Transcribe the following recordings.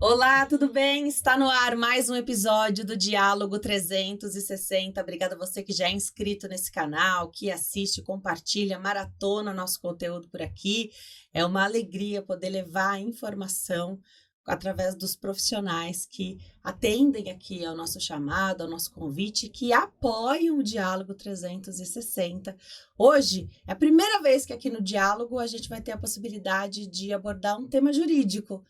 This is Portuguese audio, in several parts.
Olá, tudo bem? Está no ar mais um episódio do Diálogo 360. Obrigada a você que já é inscrito nesse canal, que assiste, compartilha, maratona nosso conteúdo por aqui. É uma alegria poder levar a informação através dos profissionais que atendem aqui ao nosso chamado, ao nosso convite, que apoiam o Diálogo 360. Hoje é a primeira vez que aqui no Diálogo a gente vai ter a possibilidade de abordar um tema jurídico.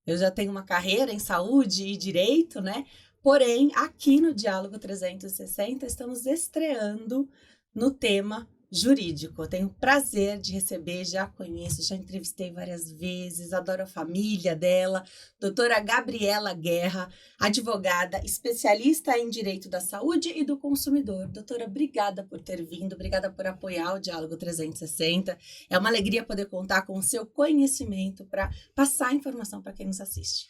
Eu já tenho uma carreira em saúde e direito, né? Porém, aqui no Diálogo 360, estamos estreando no tema jurídico. Eu tenho o prazer de receber, já conheço, já entrevistei várias vezes, adoro a família dela, doutora Gabriela Guerra, advogada, especialista em direito da saúde e do consumidor. Doutora, obrigada por ter vindo, obrigada por apoiar o Diálogo 360. É uma alegria poder contar com o seu conhecimento para passar informação para quem nos assiste.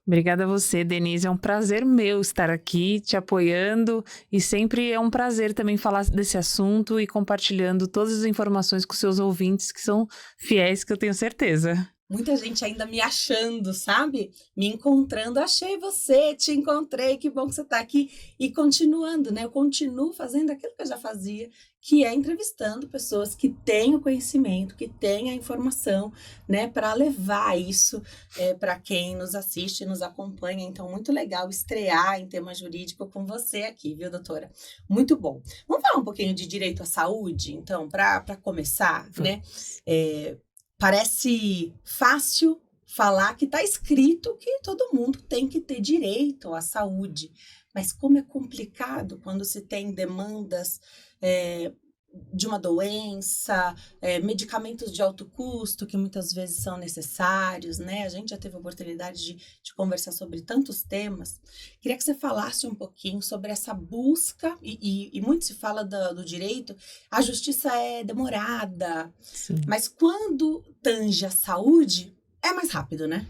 Obrigada a você, Denise. É um prazer meu estar aqui te apoiando e sempre é um prazer também falar desse assunto e compartilhando todas as informações com seus ouvintes que são fiéis, que eu tenho certeza. Muita gente ainda me achando, sabe? Me encontrando, achei você, te encontrei, que bom que você está aqui. E continuando, né? Eu continuo fazendo aquilo que eu já fazia, que é entrevistando pessoas que têm o conhecimento, que têm a informação, né? Para levar isso para quem nos assiste e nos acompanha. Então, muito legal estrear em tema jurídico com você aqui, viu, doutora? Muito bom. Vamos falar um pouquinho de direito à saúde, então, para começar, né? Parece fácil falar que está escrito que todo mundo tem que ter direito à saúde, mas como é complicado quando se tem demandas de uma doença, medicamentos de alto custo que muitas vezes são necessários, né? A gente já teve a oportunidade de conversar sobre tantos temas. Queria que você falasse um pouquinho sobre essa busca, e muito se fala do direito, a justiça é demorada, Sim. Mas quando tange a saúde, é mais rápido, né?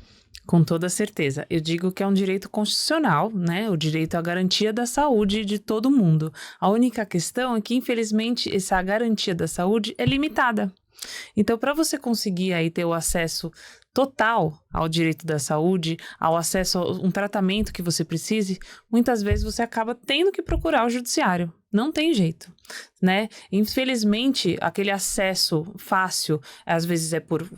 Com toda certeza. Eu digo que é um direito constitucional, né? O direito à garantia da saúde de todo mundo. A única questão é que, infelizmente, essa garantia da saúde é limitada. Então, para você conseguir aí ter o acesso total ao direito da saúde, ao acesso a um tratamento que você precise, muitas vezes você acaba tendo que procurar o judiciário. Não tem jeito, né? Infelizmente, aquele acesso fácil, às vezes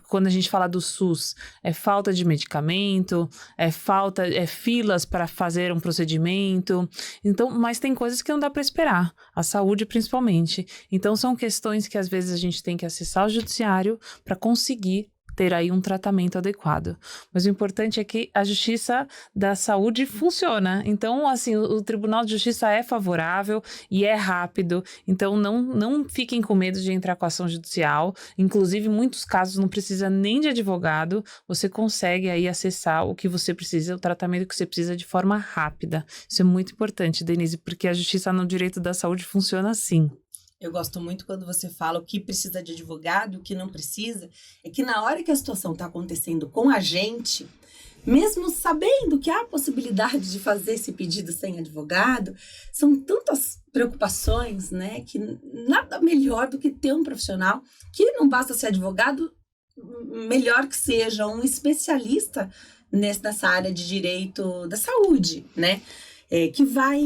quando a gente fala do SUS, é falta de medicamento, é filas para fazer um procedimento. Então, mas tem coisas que não dá para esperar, a saúde principalmente. Então, são questões que às vezes a gente tem que acessar o judiciário para conseguir ter aí um tratamento adequado. Mas o importante é que a justiça da saúde funciona. Então, assim, o Tribunal de Justiça é favorável e é rápido. Então, não fiquem com medo de entrar com ação judicial. Inclusive, em muitos casos, não precisa nem de advogado. Você consegue aí acessar o que você precisa, o tratamento que você precisa de forma rápida. Isso é muito importante, Denise, porque a justiça no direito da saúde funciona assim. Eu gosto muito quando você fala o que precisa de advogado, o que não precisa. É que na hora que a situação está acontecendo com a gente, mesmo sabendo que há a possibilidade de fazer esse pedido sem advogado, são tantas preocupações, né? Que nada melhor do que ter um profissional que não basta ser advogado, melhor que seja um especialista nessa área de direito da saúde, né? Que vai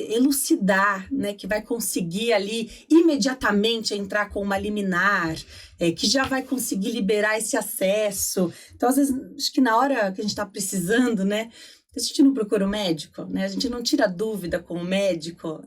elucidar, né, que vai conseguir ali imediatamente entrar com uma liminar, que já vai conseguir liberar esse acesso. Então, às vezes, acho que na hora que a gente está precisando, né, a gente não procura o médico, né, a gente não tira dúvida com o médico,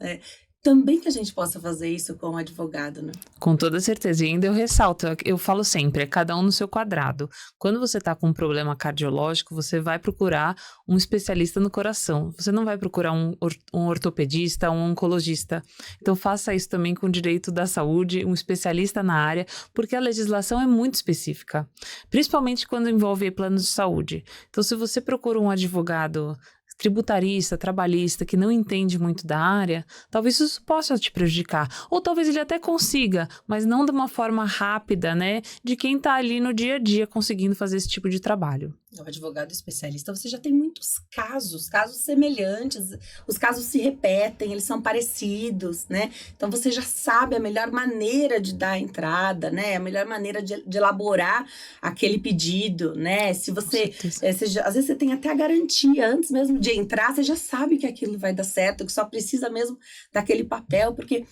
também que a gente possa fazer isso com o advogado, né? Com toda certeza. E ainda eu ressalto, eu falo sempre, é cada um no seu quadrado. Quando você está com um problema cardiológico, você vai procurar um especialista no coração. Você não vai procurar um ortopedista, um oncologista. Então faça isso também com o direito da saúde, um especialista na área, porque a legislação é muito específica. Principalmente quando envolve planos de saúde. Então se você procura um advogado tributarista, trabalhista, que não entende muito da área, talvez isso possa te prejudicar. Ou talvez ele até consiga, mas não de uma forma rápida, né? De quem está ali no dia a dia conseguindo fazer esse tipo de trabalho. O advogado especialista, você já tem muitos casos semelhantes, os casos se repetem, eles são parecidos, né? Então, você já sabe a melhor maneira de dar a entrada, né? A melhor maneira de elaborar aquele pedido, né? Se você, às vezes você tem até a garantia, antes mesmo de entrar, você já sabe que aquilo vai dar certo, que só precisa mesmo daquele papel, porque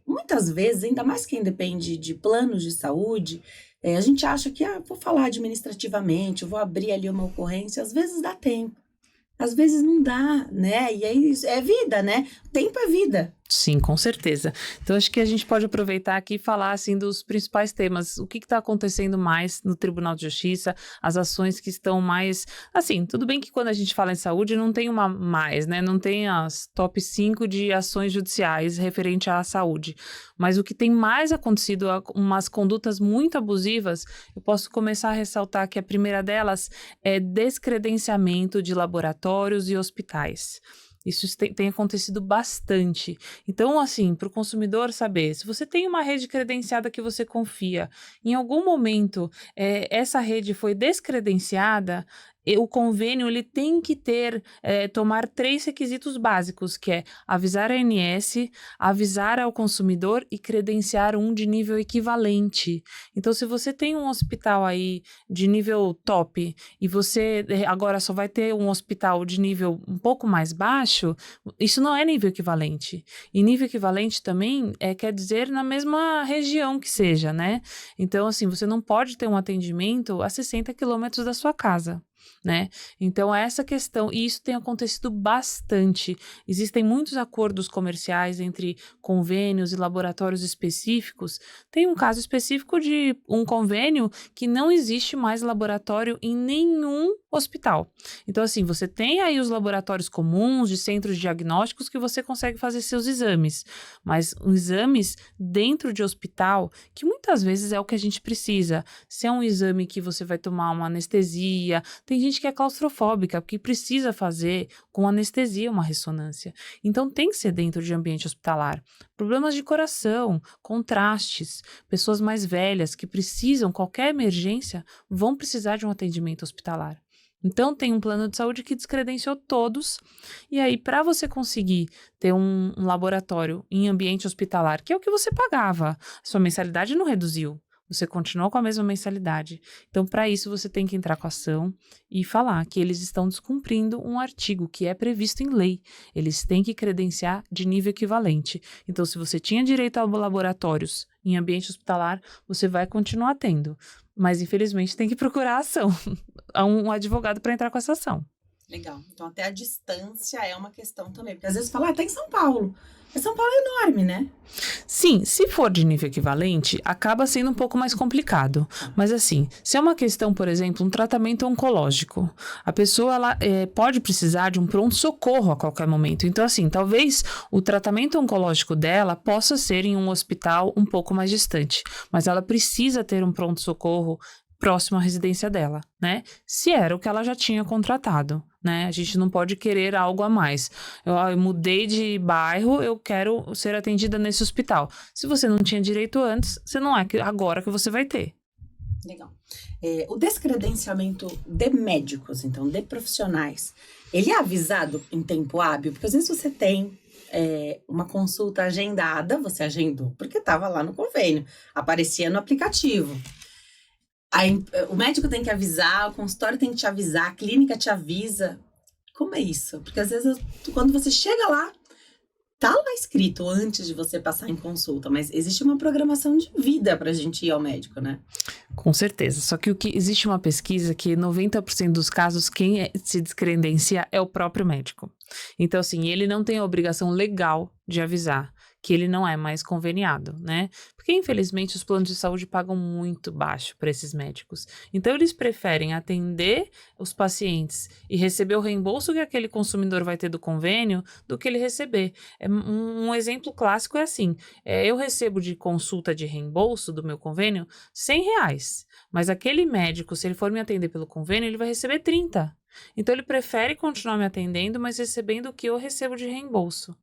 muitas vezes, ainda mais quem depende de planos de saúde, a gente acha que, vou falar administrativamente, vou abrir ali uma ocorrência, às vezes dá tempo, às vezes não dá, né? E aí é vida, né? Tempo é vida. Sim, com certeza. Então, acho que a gente pode aproveitar aqui e falar, assim, dos principais temas. O que está acontecendo mais no Tribunal de Justiça, as ações que estão mais... Assim, tudo bem que quando a gente fala em saúde, não tem uma mais, né? Não tem as top 5 de ações judiciais referente à saúde. Mas o que tem mais acontecido, umas condutas muito abusivas, eu posso começar a ressaltar que a primeira delas é descredenciamento de laboratórios e hospitais. Isso tem acontecido bastante. Então, assim, para o consumidor saber, se você tem uma rede credenciada que você confia, em algum momento essa rede foi descredenciada, o convênio ele tem que tomar 3 requisitos básicos, que é avisar a ANS, avisar ao consumidor e credenciar um de nível equivalente. Então, se você tem um hospital aí de nível top e você agora só vai ter um hospital de nível um pouco mais baixo, isso não é nível equivalente. E nível equivalente também quer dizer na mesma região que seja, né? Então, assim, você não pode ter um atendimento a 60 quilômetros da sua casa. Né? Então, essa questão, e isso tem acontecido bastante. Existem muitos acordos comerciais entre convênios e laboratórios específicos. Tem um caso específico de um convênio que não existe mais laboratório em nenhum hospital. Então, assim, você tem aí os laboratórios comuns de centros diagnósticos que você consegue fazer seus exames, mas exames dentro de hospital, que muitas vezes é o que a gente precisa. Se é um exame que você vai tomar uma anestesia, tem gente que é claustrofóbica, porque precisa fazer com anestesia uma ressonância. Então, tem que ser dentro de ambiente hospitalar. Problemas de coração, contrastes, pessoas mais velhas que precisam, qualquer emergência, vão precisar de um atendimento hospitalar. Então, tem um plano de saúde que descredenciou todos. E aí, para você conseguir ter um laboratório em ambiente hospitalar, que é o que você pagava, sua mensalidade não reduziu. Você continuou com a mesma mensalidade. Então, para isso, você tem que entrar com a ação e falar que eles estão descumprindo um artigo que é previsto em lei. Eles têm que credenciar de nível equivalente. Então, se você tinha direito a laboratórios em ambiente hospitalar, você vai continuar tendo. Mas, infelizmente, tem que procurar ação. Um advogado para entrar com essa ação. Legal. Então, até a distância é uma questão também. Porque às vezes fala, tá em São Paulo. Mas São Paulo é enorme, né? Sim, se for de nível equivalente, acaba sendo um pouco mais complicado. Mas assim, se é uma questão, por exemplo, um tratamento oncológico, a pessoa ela, pode precisar de um pronto-socorro a qualquer momento. Então, assim, talvez o tratamento oncológico dela possa ser em um hospital um pouco mais distante, mas ela precisa ter um pronto-socorro próximo à residência dela, né? Se era o que ela já tinha contratado, né? A gente não pode querer algo a mais. Eu mudei de bairro, eu quero ser atendida nesse hospital. Se você não tinha direito antes, você não é agora que você vai ter. Legal. O descredenciamento de médicos, então, de profissionais, ele é avisado em tempo hábil? Porque às vezes você tem uma consulta agendada, você agendou porque estava lá no convênio, aparecia no aplicativo. Aí, o médico tem que avisar, o consultório tem que te avisar, a clínica te avisa. Como é isso? Porque às vezes, quando você chega lá, tá lá escrito antes de você passar em consulta, mas existe uma programação de vida pra gente ir ao médico, né? Com certeza. Só que existe uma pesquisa que 90% dos casos, quem se descredencia é o próprio médico. Então, assim, ele não tem a obrigação legal de avisar que ele não é mais conveniado, né? Porque, infelizmente, os planos de saúde pagam muito baixo para esses médicos. Então, eles preferem atender os pacientes e receber o reembolso que aquele consumidor vai ter do convênio do que ele receber. Um exemplo clássico é assim, eu recebo de consulta de reembolso do meu convênio R$100, mas aquele médico, se ele for me atender pelo convênio, ele vai receber 30. Então, ele prefere continuar me atendendo, mas recebendo o que eu recebo de reembolso.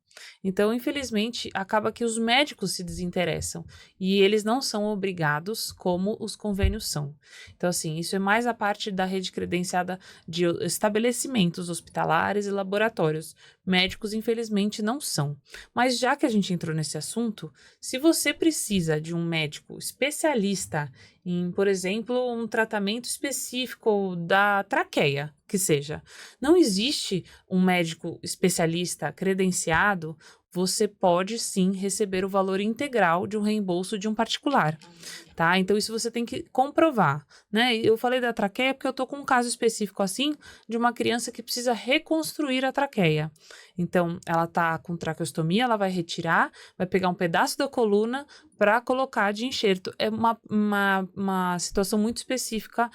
Então, infelizmente, acaba que os médicos se desinteressam e eles não são obrigados como os convênios são. Então, assim, isso é mais a parte da rede credenciada de estabelecimentos hospitalares e laboratórios. Médicos, infelizmente, não são. Mas já que a gente entrou nesse assunto, se você precisa de um médico especialista em, por exemplo, um tratamento específico da traqueia, que seja, não existe um médico especialista credenciado, você pode sim receber o valor integral de um reembolso de um particular, tá? Então isso você tem que comprovar, né? Eu falei da traqueia porque eu tô com um caso específico assim de uma criança que precisa reconstruir a traqueia. Então ela tá com traqueostomia, ela vai retirar, vai pegar um pedaço da coluna para colocar de enxerto. É uma situação muito específica,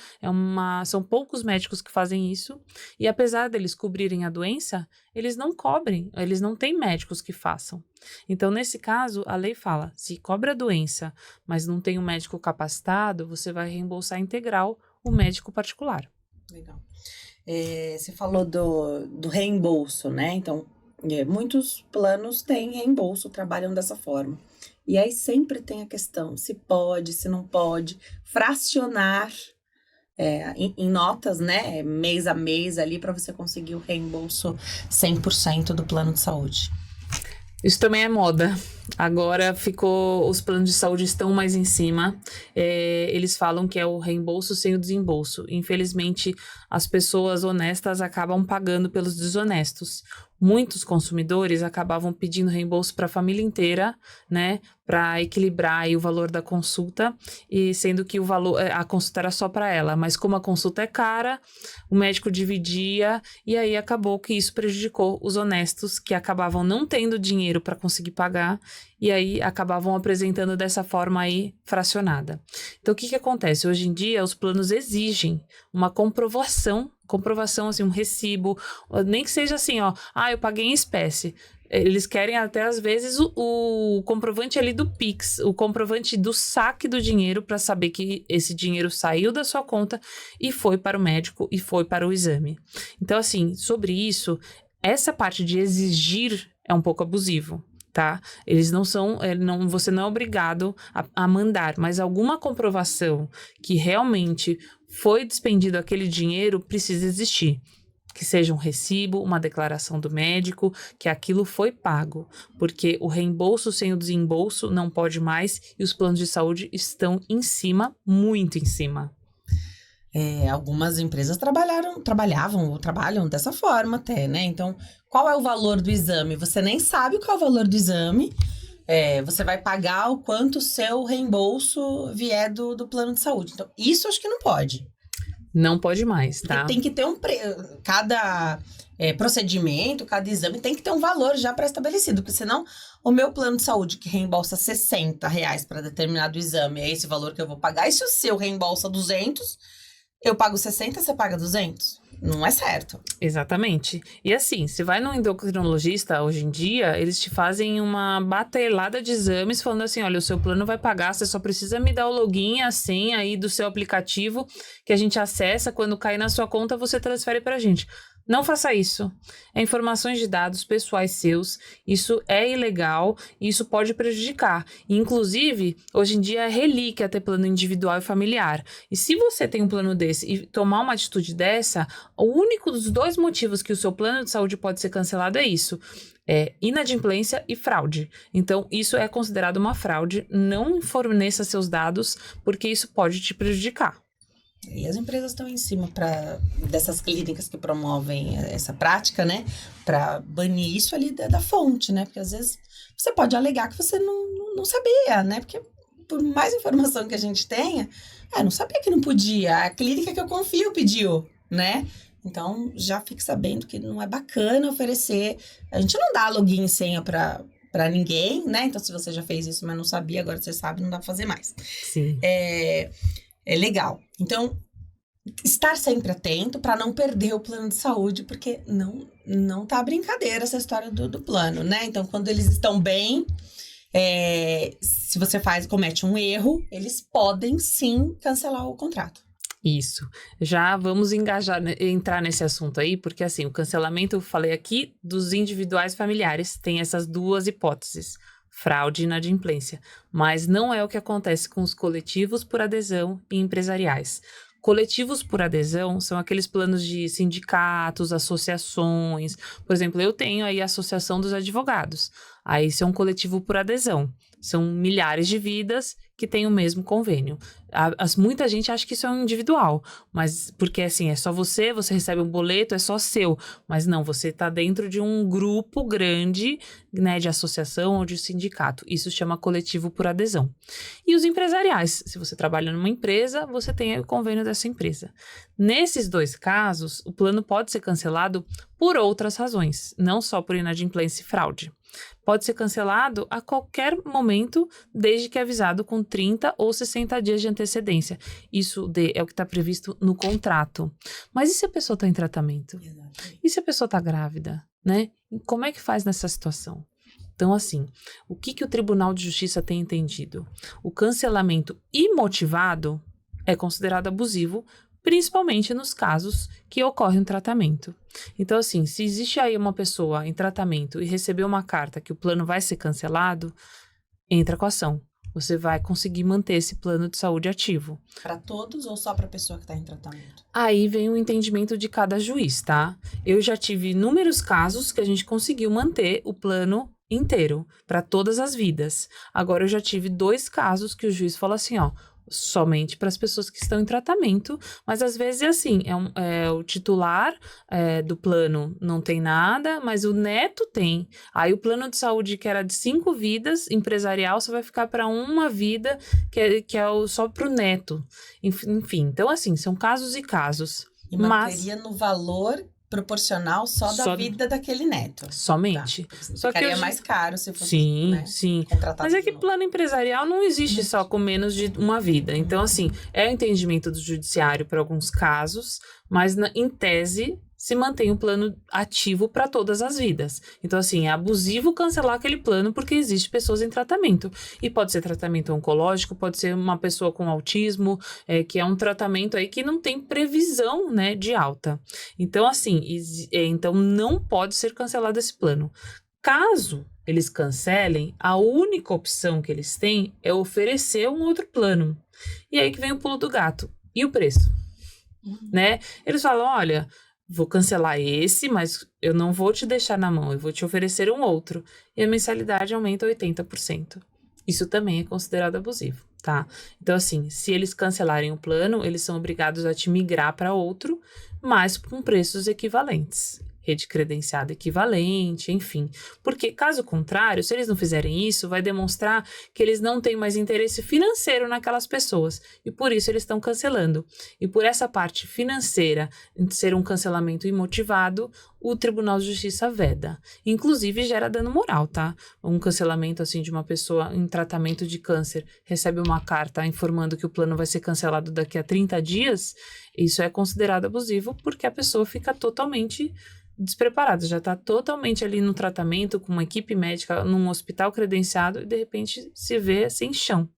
são poucos médicos que fazem isso, e apesar deles cobrirem a doença, eles não cobrem, eles não têm médicos que façam. Então, nesse caso, a lei fala, se cobre a doença, mas não tem um médico capacitado, você vai reembolsar integral o médico particular. Legal. Você falou do reembolso, né? Então, muitos planos têm reembolso, trabalham dessa forma. E aí sempre tem a questão, se pode, se não pode, fracionar em notas, né? Mês a mês ali, para você conseguir o reembolso 100% do plano de saúde. Isso também é moda. Agora os planos de saúde estão mais em cima. Eles falam que é o reembolso sem o desembolso. Infelizmente, as pessoas honestas acabam pagando pelos desonestos. Muitos consumidores acabavam pedindo reembolso para a família inteira, né, para equilibrar aí o valor da consulta, e sendo que a consulta era só para ela, mas como a consulta é cara, o médico dividia, e aí acabou que isso prejudicou os honestos, que acabavam não tendo dinheiro para conseguir pagar, e aí acabavam apresentando dessa forma aí fracionada. Então, o que acontece? Hoje em dia, os planos exigem uma comprovação, assim, um recibo, nem que seja assim, ó, eu paguei em espécie. Eles querem até, às vezes, o comprovante ali do Pix, o comprovante do saque do dinheiro para saber que esse dinheiro saiu da sua conta e foi para o médico e foi para o exame. Então, assim, sobre isso, essa parte de exigir é um pouco abusivo. Tá? Eles não são, você não é obrigado a mandar, mas alguma comprovação que realmente foi despendido aquele dinheiro precisa existir. Que seja um recibo, uma declaração do médico, que aquilo foi pago. Porque o reembolso sem o desembolso não pode mais e os planos de saúde estão em cima, muito em cima. Algumas empresas trabalhavam ou trabalham dessa forma até, né? Então, qual é o valor do exame? Você nem sabe qual é o valor do exame. Você vai pagar o quanto o seu reembolso vier do plano de saúde. Então, isso acho que não pode. Não pode mais, tá? Porque tem que ter cada procedimento, cada exame tem que ter um valor já pré-estabelecido, porque senão o meu plano de saúde que reembolsa R$60 para determinado exame é esse valor que eu vou pagar, e se o seu reembolsa 200, eu pago 60, você paga 200? Não é certo. Exatamente. E assim, você vai no endocrinologista hoje em dia, eles te fazem uma batelada de exames falando assim, olha, o seu plano vai pagar, você só precisa me dar o login, a senha aí do seu aplicativo que a gente acessa, quando cair na sua conta você transfere pra gente. Não faça isso. É informações de dados pessoais seus. Isso é ilegal e isso pode prejudicar. Inclusive, hoje em dia é relíquia ter plano individual e familiar. E se você tem um plano desse e tomar uma atitude dessa, o único dos dois motivos que o seu plano de saúde pode ser cancelado é isso. Inadimplência e fraude. Então, isso é considerado uma fraude. Não forneça seus dados, porque isso pode te prejudicar. E as empresas estão em cima dessas clínicas que promovem essa prática, né? Para banir isso ali da fonte, né? Porque às vezes você pode alegar que você não sabia, né? Porque por mais informação que a gente tenha, não sabia que não podia. A clínica que eu confio pediu, né? Então, já fique sabendo que não é bacana oferecer. A gente não dá login e senha para ninguém, né? Então, se você já fez isso, mas não sabia, agora você sabe, não dá para fazer mais. Sim. É legal. Então, estar sempre atento para não perder o plano de saúde, porque não tá brincadeira essa história do plano, né? Então, quando eles estão bem, se você comete um erro, eles podem sim cancelar o contrato. Isso. Já vamos entrar nesse assunto aí, porque assim, o cancelamento, eu falei aqui, dos individuais familiares, tem essas duas hipóteses, fraude e inadimplência, mas não é o que acontece com os coletivos por adesão e empresariais. Coletivos por adesão são aqueles planos de sindicatos, associações. Por exemplo, eu tenho aí a Associação dos Advogados. Aí isso é um coletivo por adesão. São milhares de vidas que têm o mesmo convênio. Muita gente acha que isso é um individual, mas porque assim, é só você recebe um boleto, é só seu. Mas não, você está dentro de um grupo grande, né, de associação ou de sindicato. Isso chama coletivo por adesão. E os empresariais, se você trabalha numa empresa, você tem o convênio dessa empresa. Nesses dois casos, o plano pode ser cancelado por outras razões, não só por inadimplência e fraude. Pode ser cancelado a qualquer momento, desde que avisado com 30 ou 60 dias de antecedência. Isso é o que está previsto no contrato. Mas e se a pessoa está em tratamento? Exatamente. E se a pessoa está grávida, né? Como é que faz nessa situação? Então, assim, o que o Tribunal de Justiça tem entendido? O cancelamento imotivado é considerado abusivo, principalmente nos casos que ocorre um tratamento. Então, assim, se existe aí uma pessoa em tratamento e recebeu uma carta que o plano vai ser cancelado, entra com a ação. Você vai conseguir manter esse plano de saúde ativo. Para todos ou só para a pessoa que está em tratamento? Aí vem o entendimento de cada juiz, tá? Eu já tive inúmeros casos que a gente conseguiu manter o plano inteiro, para todas as vidas. Agora, eu já tive 2 casos que o juiz falou assim, ó, somente para as pessoas que estão em tratamento, mas às vezes é assim, o titular do plano não tem nada, mas o neto tem. Aí o plano de saúde que era de 5 vidas, empresarial, só vai ficar para uma vida, que é só para o neto. Enfim, então assim, são casos e casos. E manteria no valor proporcional só da vida daquele neto. Somente. Tá. Só que ficaria mais caro se fosse, sim, né, sim. contratado. Mas é que plano empresarial não existe só com menos de uma vida. Então, assim, é o entendimento do judiciário para alguns casos, mas em tese se mantém um plano ativo para todas as vidas. Então, assim, é abusivo cancelar aquele plano porque existe pessoas em tratamento. E pode ser tratamento oncológico, pode ser uma pessoa com autismo, que é um tratamento aí que não tem previsão, né, de alta. Então, assim, então não pode ser cancelado esse plano. Caso eles cancelem, a única opção que eles têm é oferecer um outro plano. E aí que vem o pulo do gato. E o preço? Né? Eles falam, olha, vou cancelar esse, mas eu não vou te deixar na mão, eu vou te oferecer um outro. E a mensalidade aumenta 80%. Isso também é considerado abusivo, tá? Então, assim, se eles cancelarem o plano, eles são obrigados a te migrar para outro, mas com preços equivalentes. Rede credenciada equivalente, enfim. Porque, caso contrário, se eles não fizerem isso, vai demonstrar que eles não têm mais interesse financeiro naquelas pessoas. E por isso eles estão cancelando. E por essa parte financeira, ser um cancelamento imotivado, o Tribunal de Justiça veda. Inclusive, gera dano moral, tá? Um cancelamento, assim, de uma pessoa em tratamento de câncer, recebe uma carta informando que o plano vai ser cancelado daqui a 30 dias, isso é considerado abusivo porque a pessoa fica totalmente despreparada, já está totalmente ali no tratamento, com uma equipe médica, num hospital credenciado e de repente se vê sem chão.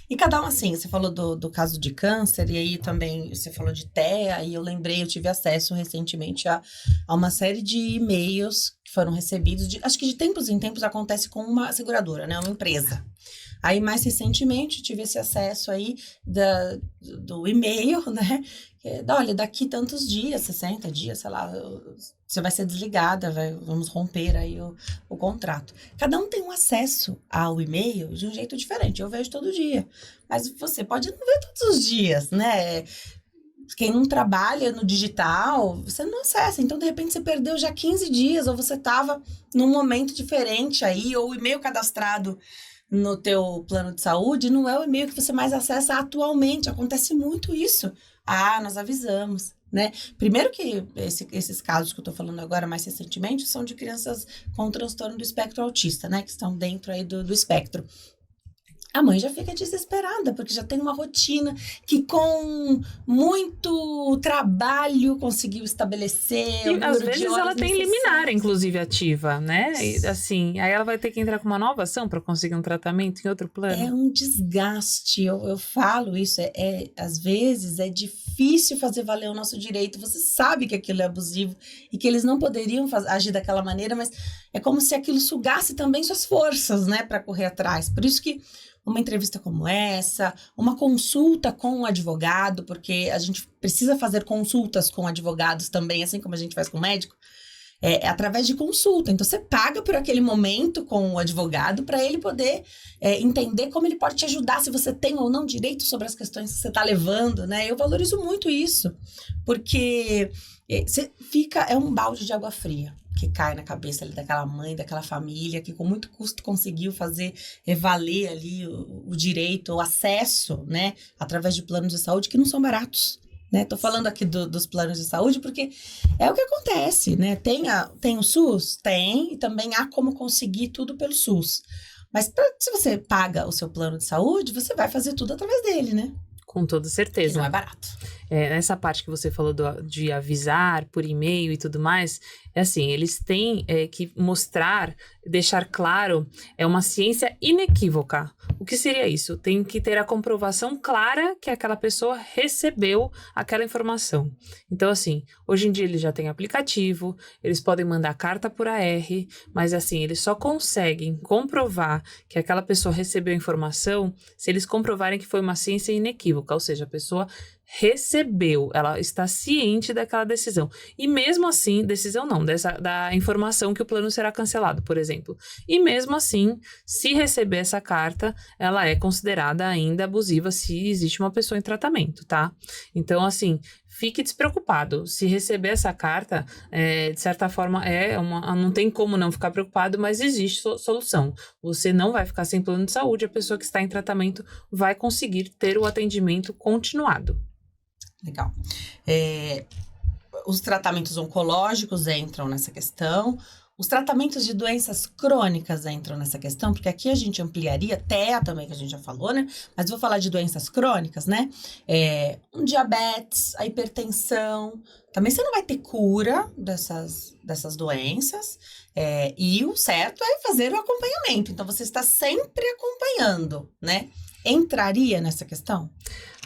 E cada um assim, você falou do caso de câncer, e aí também você falou de TEA, e eu lembrei, eu tive acesso recentemente a uma série de e-mails que foram recebidos, acho que de tempos em tempos acontece com uma seguradora, né, uma empresa. Aí, mais recentemente, tive esse acesso aí do e-mail, né? Olha, daqui tantos dias, 60 dias, sei lá, você vai ser desligada, vamos romper aí o contrato. Cada um tem um acesso ao e-mail de um jeito diferente. Eu vejo todo dia, mas você pode não ver todos os dias, né? Quem não trabalha no digital, você não acessa. Então, de repente, você perdeu já 15 dias, ou você estava num momento diferente aí, ou o e-mail cadastrado no teu plano de saúde não é o e-mail que você mais acessa atualmente. Acontece muito isso. Nós avisamos, né? Primeiro que esses casos que eu tô falando agora mais recentemente são de crianças com transtorno do espectro autista, né? Que estão dentro aí do espectro. a mãe já fica desesperada, porque já tem uma rotina que com muito trabalho conseguiu estabelecer. E às vezes ela tem liminar, inclusive, ativa, né? E, assim, aí ela vai ter que entrar com uma nova ação para conseguir um tratamento em outro plano. É um desgaste, eu falo isso, às vezes é difícil fazer valer o nosso direito. Você sabe que aquilo é abusivo e que eles não poderiam agir daquela maneira, mas é como se aquilo sugasse também suas forças, né, para correr atrás. Por isso que uma entrevista como essa, uma consulta com um advogado, porque a gente precisa fazer consultas com advogados também, assim como a gente faz com o médico, é através de consulta. Então, você paga por aquele momento com o advogado para ele poder entender como ele pode te ajudar, se você tem ou não direito sobre as questões que você está levando, né? Eu valorizo muito isso, porque você fica, é um balde de água fria que cai na cabeça ali daquela mãe, daquela família, que com muito custo conseguiu fazer valer ali o direito, o acesso, né? Através de planos de saúde que não são baratos. Né? Tô falando aqui dos planos de saúde porque é o que acontece, né? Tem o SUS? Tem, e também há como conseguir tudo pelo SUS. Mas se você paga o seu plano de saúde, você vai fazer tudo através dele, né? Com toda certeza. E não é barato. Nessa parte que você falou de avisar por e-mail e tudo mais, é assim, eles têm que mostrar, deixar claro, é uma ciência inequívoca. O que seria isso? Tem que ter a comprovação clara que aquela pessoa recebeu aquela informação. Então, assim, hoje em dia eles já têm aplicativo, eles podem mandar carta por AR, mas assim, eles só conseguem comprovar que aquela pessoa recebeu a informação se eles comprovarem que foi uma ciência inequívoca, ou seja, a pessoa recebeu, ela está ciente daquela decisão. E mesmo assim, decisão não, da informação que o plano será cancelado, por exemplo. E mesmo assim, se receber essa carta, ela é considerada ainda abusiva se existe uma pessoa em tratamento, tá? Então, assim, fique despreocupado. Se receber essa carta, de certa forma, não tem como não ficar preocupado, mas existe solução. Você não vai ficar sem plano de saúde, a pessoa que está em tratamento vai conseguir ter o atendimento continuado. Legal. Os tratamentos oncológicos entram nessa questão. Os tratamentos de doenças crônicas entram nessa questão, porque aqui a gente ampliaria, TEA também, que a gente já falou, né? Mas vou falar de doenças crônicas, né? Um diabetes, a hipertensão. Também você não vai ter cura dessas doenças. E o certo é fazer o acompanhamento. Então, você está sempre acompanhando, né? Entraria nessa questão?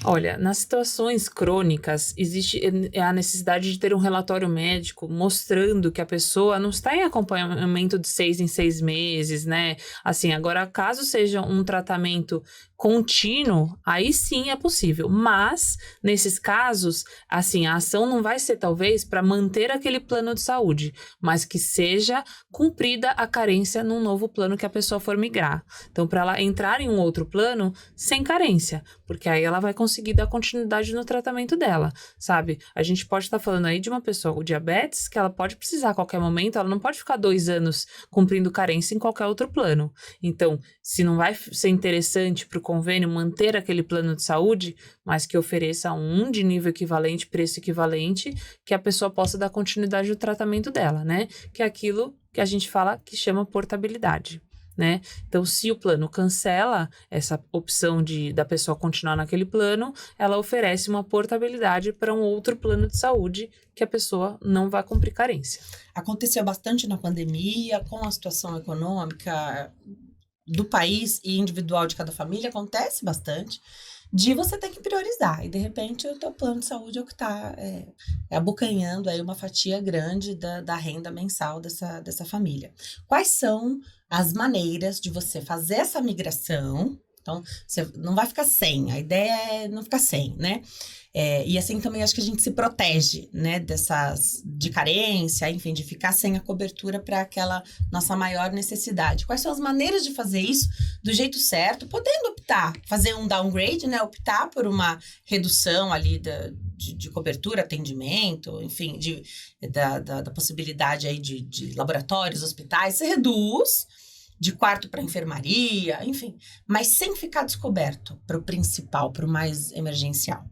Olha, nas situações crônicas, existe a necessidade de ter um relatório médico mostrando que a pessoa não está em acompanhamento de 6 em 6 meses, né? Assim, agora, caso seja um tratamento contínuo, aí sim é possível. Mas, nesses casos, assim, a ação não vai ser, talvez, para manter aquele plano de saúde, mas que seja cumprida a carência num novo plano que a pessoa for migrar. Então, para ela entrar em um outro plano sem carência, porque aí ela vai conseguir dar continuidade no tratamento dela, sabe? A gente pode estar falando aí de uma pessoa com diabetes, que ela pode precisar a qualquer momento, ela não pode ficar 2 anos cumprindo carência em qualquer outro plano. Então, se não vai ser interessante para o convênio manter aquele plano de saúde, mas que ofereça um de nível equivalente, preço equivalente, que a pessoa possa dar continuidade no tratamento dela, né? Que é aquilo que a gente fala que chama portabilidade. Né? Então, se o plano cancela essa opção da pessoa continuar naquele plano, ela oferece uma portabilidade para um outro plano de saúde que a pessoa não vai cumprir carência. Aconteceu bastante na pandemia, com a situação econômica do país e individual de cada família, acontece bastante, de você ter que priorizar, e de repente o teu plano de saúde é o que está abocanhando aí uma fatia grande da renda mensal dessa família. Quais são as maneiras de você fazer essa migração? Então, você não vai ficar sem, a ideia é não ficar sem, né? E assim também acho que a gente se protege, né, de carência, enfim, de ficar sem a cobertura para aquela nossa maior necessidade. Quais são as maneiras de fazer isso do jeito certo, podendo optar, fazer um downgrade, né, optar por uma redução ali de cobertura, atendimento, enfim, da possibilidade aí de laboratórios, hospitais, você reduz de quarto para enfermaria, enfim, mas sem ficar descoberto para o principal, para o mais emergencial.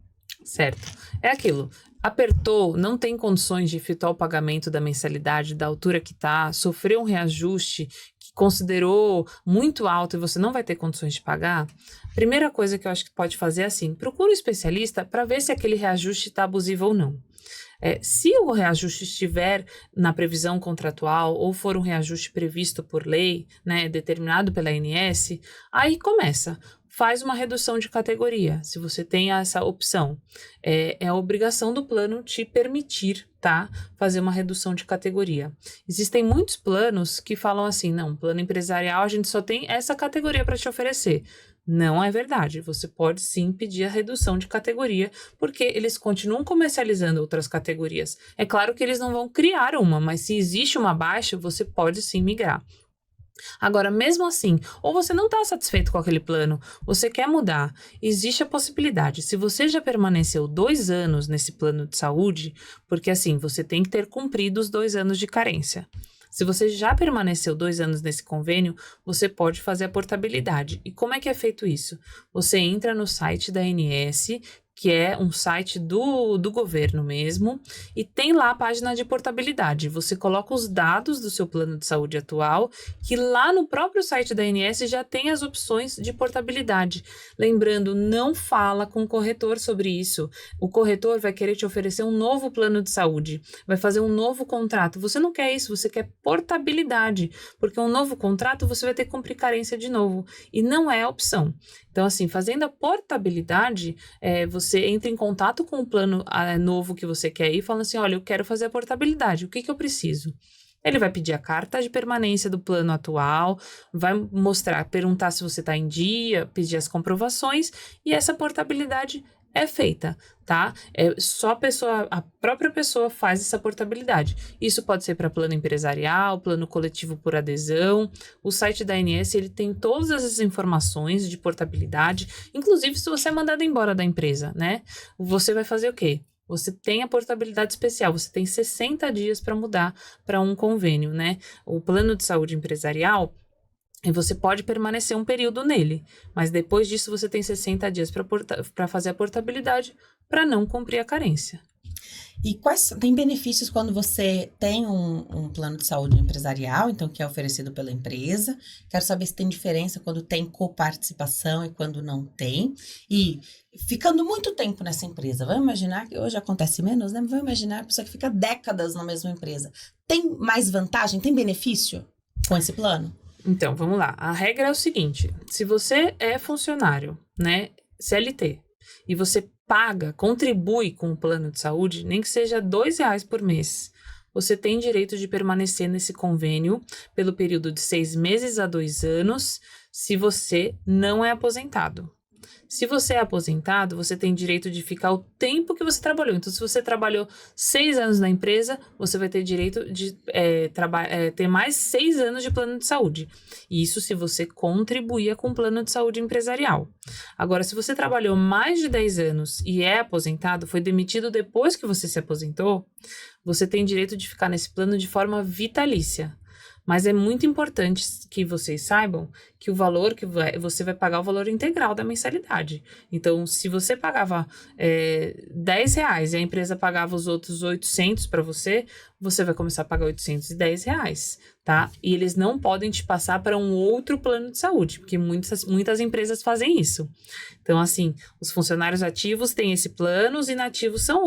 Certo. É aquilo. Apertou, não tem condições de efetuar o pagamento da mensalidade da altura que está, sofreu um reajuste que considerou muito alto e você não vai ter condições de pagar, primeira coisa que eu acho que pode fazer é assim, procura um especialista para ver se aquele reajuste está abusivo ou não. Se o reajuste estiver na previsão contratual ou for um reajuste previsto por lei, né, determinado pela ANS, aí faz uma redução de categoria, se você tem essa opção. É a obrigação do plano te permitir, tá, fazer uma redução de categoria. Existem muitos planos que falam assim, não, plano empresarial a gente só tem essa categoria para te oferecer. Não é verdade, você pode sim pedir a redução de categoria, porque eles continuam comercializando outras categorias. É claro que eles não vão criar uma, mas se existe uma baixa, você pode sim migrar. Agora, mesmo assim, ou você não está satisfeito com aquele plano, você quer mudar, existe a possibilidade. Se você já permaneceu 2 anos nesse plano de saúde, porque assim, você tem que ter cumprido os 2 anos de carência. Se você já permaneceu 2 anos nesse convênio, você pode fazer a portabilidade. E como é que é feito isso? Você entra no site da ANS, que é um site do governo mesmo, e tem lá a página de portabilidade. Você coloca os dados do seu plano de saúde atual, que lá no próprio site da ANS já tem as opções de portabilidade. Lembrando, não fala com o corretor sobre isso. O corretor vai querer te oferecer um novo plano de saúde, vai fazer um novo contrato. Você não quer isso, você quer portabilidade, porque um novo contrato você vai ter que cumprir carência de novo, e não é a opção. Então, assim, fazendo a portabilidade, você entra em contato com o plano novo que você quer ir, falando assim, olha, eu quero fazer a portabilidade, o que eu preciso? Ele vai pedir a carta de permanência do plano atual, vai perguntar se você está em dia, pedir as comprovações, e essa portabilidade é feita, tá? A própria pessoa faz essa portabilidade. Isso pode ser para plano empresarial, plano coletivo por adesão. O site da ANS, ele tem todas as informações de portabilidade, inclusive se você é mandado embora da empresa, né? Você vai fazer o quê? Você tem a portabilidade especial, você tem 60 dias para mudar para um convênio, né? O plano de saúde empresarial, e você pode permanecer um período nele, mas depois disso você tem 60 dias para fazer a portabilidade para não cumprir a carência. E tem benefícios quando você tem um plano de saúde empresarial, então que é oferecido pela empresa? Quero saber se tem diferença quando tem coparticipação e quando não tem. E ficando muito tempo nessa empresa, vamos imaginar que hoje acontece menos, né? Vamos imaginar a pessoa que fica décadas na mesma empresa. Tem mais vantagem, tem benefício com esse plano? Então, vamos lá. A regra é o seguinte, se você é funcionário, né, CLT, e você contribui com o plano de saúde, nem que seja R$2 por mês, você tem direito de permanecer nesse convênio pelo período de 6 meses a 2 anos, se você não é aposentado. Se você é aposentado, você tem direito de ficar o tempo que você trabalhou. Então, se você trabalhou 6 anos na empresa, você vai ter direito de ter mais 6 anos de plano de saúde. Isso se você contribuía com o plano de saúde empresarial. Agora, se você trabalhou mais de 10 anos e é aposentado, foi demitido depois que você se aposentou, você tem direito de ficar nesse plano de forma vitalícia. Mas é muito importante que vocês saibam que o valor você vai pagar o valor integral da mensalidade. Então, se você pagava R$10 e a empresa pagava os outros 800 para você vai começar a pagar R$810, tá? E eles não podem te passar para um outro plano de saúde, porque muitas empresas fazem isso. Então, assim, os funcionários ativos têm esse plano, os inativos são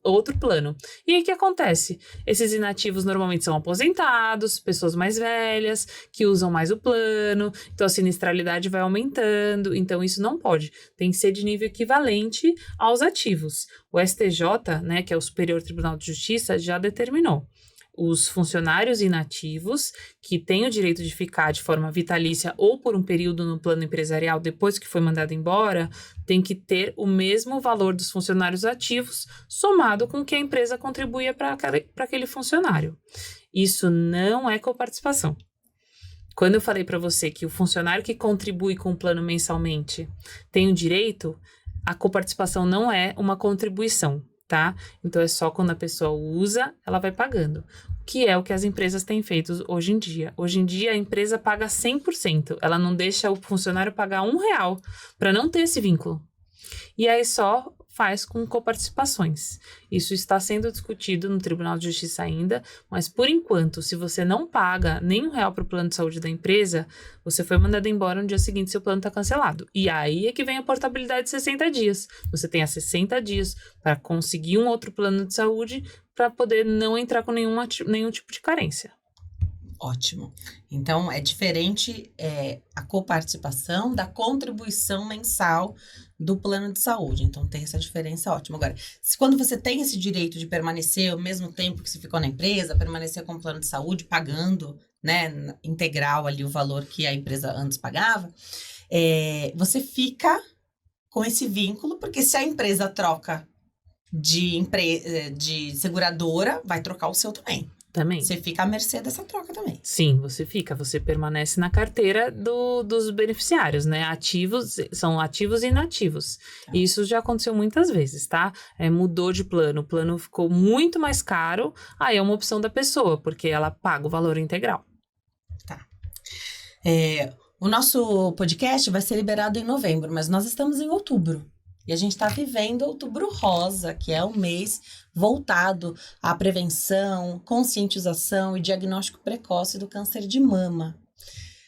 outro plano. E aí, o que acontece? Esses inativos normalmente são aposentados, pessoas mais velhas, que usam mais o plano, então a sinistralidade vai aumentando, então isso não pode. Tem que ser de nível equivalente aos ativos. O STJ, né, que é o Superior Tribunal de Justiça, já determinou. Os funcionários inativos que têm o direito de ficar de forma vitalícia ou por um período no plano empresarial depois que foi mandado embora, tem que ter o mesmo valor dos funcionários ativos somado com o que a empresa contribuía para aquele funcionário. Isso não é coparticipação. Quando eu falei para você que o funcionário que contribui com o plano mensalmente tem o direito, a coparticipação não é uma contribuição, tá? Então, é só quando a pessoa usa, ela vai pagando. Que é o que as empresas têm feito hoje em dia. Hoje em dia, a empresa paga 100%. Ela não deixa o funcionário pagar R$1 para não ter esse vínculo. E aí, só faz com coparticipações. Isso está sendo discutido no Tribunal de Justiça ainda, mas por enquanto, se você não paga nenhum real para o plano de saúde da empresa, você foi mandado embora no dia seguinte, seu plano está cancelado. E aí é que vem a portabilidade de 60 dias. Você tem 60 dias para conseguir um outro plano de saúde para poder não entrar com nenhum tipo de carência. Ótimo. Então, é diferente a coparticipação da contribuição mensal do plano de saúde. Então, tem essa diferença ótima. Agora, quando você tem esse direito de permanecer ao mesmo tempo que você ficou na empresa, permanecer com o plano de saúde, pagando, né, integral ali o valor que a empresa antes pagava, você fica com esse vínculo, porque se a empresa troca de seguradora, vai trocar o seu também. Também. Você fica à mercê dessa troca também. Sim, você permanece na carteira dos beneficiários, né? São ativos e inativos. Tá. Isso já aconteceu muitas vezes, tá? Mudou de plano, o plano ficou muito mais caro, aí é uma opção da pessoa, porque ela paga o valor integral. Tá. O nosso podcast vai ser liberado em novembro, mas nós estamos em outubro. E a gente está vivendo Outubro Rosa, que é um mês voltado à prevenção, conscientização e diagnóstico precoce do câncer de mama.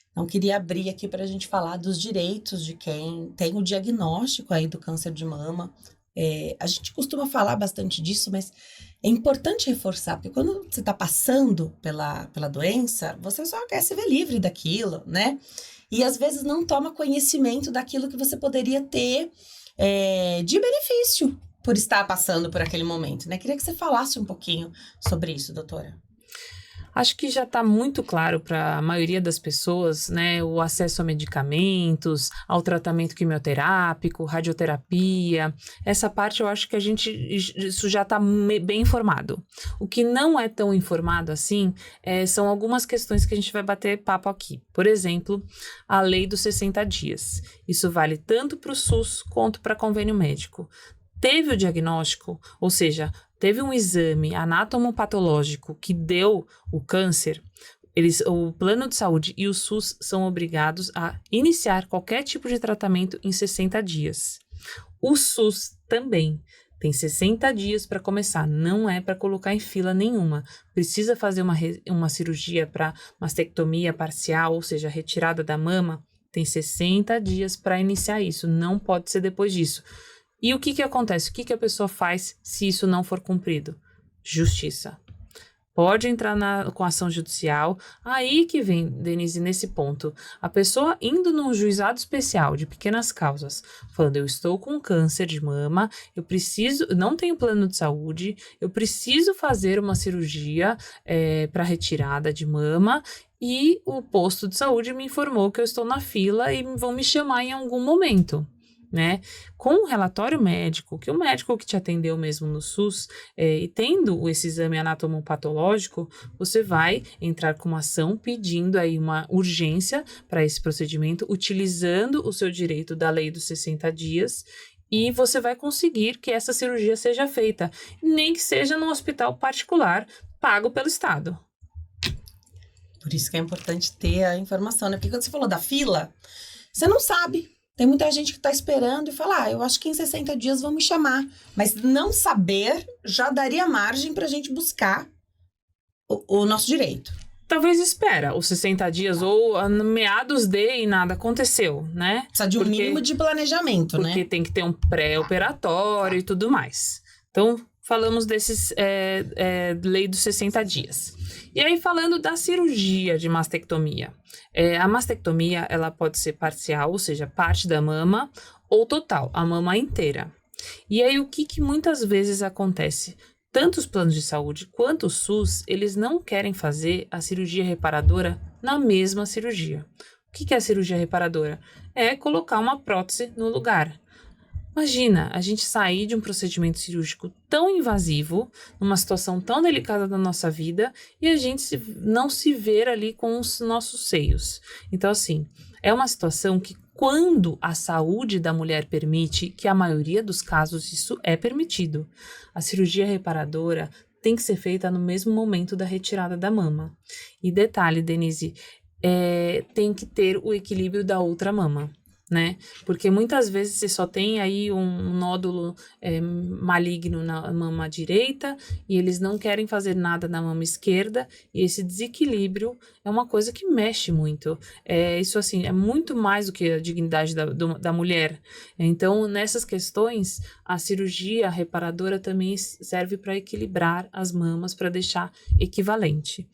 Então, queria abrir aqui para a gente falar dos direitos de quem tem o diagnóstico aí do câncer de mama. A gente costuma falar bastante disso, mas é importante reforçar, porque quando você está passando pela doença, você só quer se ver livre daquilo, né? E às vezes não toma conhecimento daquilo que você poderia ter de benefício por estar passando por aquele momento, né? Queria que você falasse um pouquinho sobre isso, doutora. Acho que já está muito claro para a maioria das pessoas, né, o acesso a medicamentos, ao tratamento quimioterápico, radioterapia. Essa parte eu acho que isso já está bem informado. O que não é tão informado assim são algumas questões que a gente vai bater papo aqui. Por exemplo, a lei dos 60 dias. Isso vale tanto para o SUS quanto para convênio médico. Teve o diagnóstico, ou seja, teve um exame anatomopatológico que deu o câncer, o plano de saúde e o SUS são obrigados a iniciar qualquer tipo de tratamento em 60 dias. O SUS também tem 60 dias para começar, não é para colocar em fila nenhuma. Precisa fazer uma cirurgia para mastectomia parcial, ou seja, retirada da mama, tem 60 dias para iniciar isso, não pode ser depois disso. E o que acontece? O que a pessoa faz se isso não for cumprido? Justiça. Pode entrar com ação judicial. Aí que vem, Denise, nesse ponto. A pessoa indo num juizado especial de pequenas causas, falando, eu estou com câncer de mama, não tenho plano de saúde, eu preciso fazer uma cirurgia para retirada de mama, e o posto de saúde me informou que eu estou na fila e vão me chamar em algum momento. Né? Com o relatório médico, que o médico que te atendeu mesmo no SUS, e tendo esse exame anatomopatológico, você vai entrar com uma ação pedindo aí uma urgência para esse procedimento, utilizando o seu direito da lei dos 60 dias, e você vai conseguir que essa cirurgia seja feita, nem que seja num hospital particular, pago pelo Estado. Por isso que é importante ter a informação, né? Porque quando você falou da fila, você não sabe. Tem muita gente que está esperando e fala, eu acho que em 60 dias vão me chamar. Mas não saber já daria margem para a gente buscar o nosso direito. Talvez espera os 60 dias ou meados de e nada aconteceu, né? Precisa de um mínimo de planejamento, né? Porque tem que ter um pré-operatório e tudo mais. Então, falamos desses lei dos 60 dias. E aí, falando da cirurgia de mastectomia. A mastectomia, ela pode ser parcial, ou seja, parte da mama, ou total, a mama inteira. E aí, o que muitas vezes acontece? Tanto os planos de saúde quanto o SUS, eles não querem fazer a cirurgia reparadora na mesma cirurgia. O que é a cirurgia reparadora? É colocar uma prótese no lugar. Imagina, a gente sair de um procedimento cirúrgico tão invasivo, numa situação tão delicada da nossa vida, e a gente não se ver ali com os nossos seios. Então, assim, é uma situação que quando a saúde da mulher permite, que a maioria dos casos isso é permitido, a cirurgia reparadora tem que ser feita no mesmo momento da retirada da mama. E detalhe, Denise, tem que ter o equilíbrio da outra mama. né? Porque muitas vezes você só tem aí um nódulo maligno na mama direita e eles não querem fazer nada na mama esquerda, e esse desequilíbrio é uma coisa que mexe muito. Isso, assim, é muito mais do que a dignidade da mulher. Então, nessas questões, a cirurgia reparadora também serve para equilibrar as mamas, para deixar equivalente.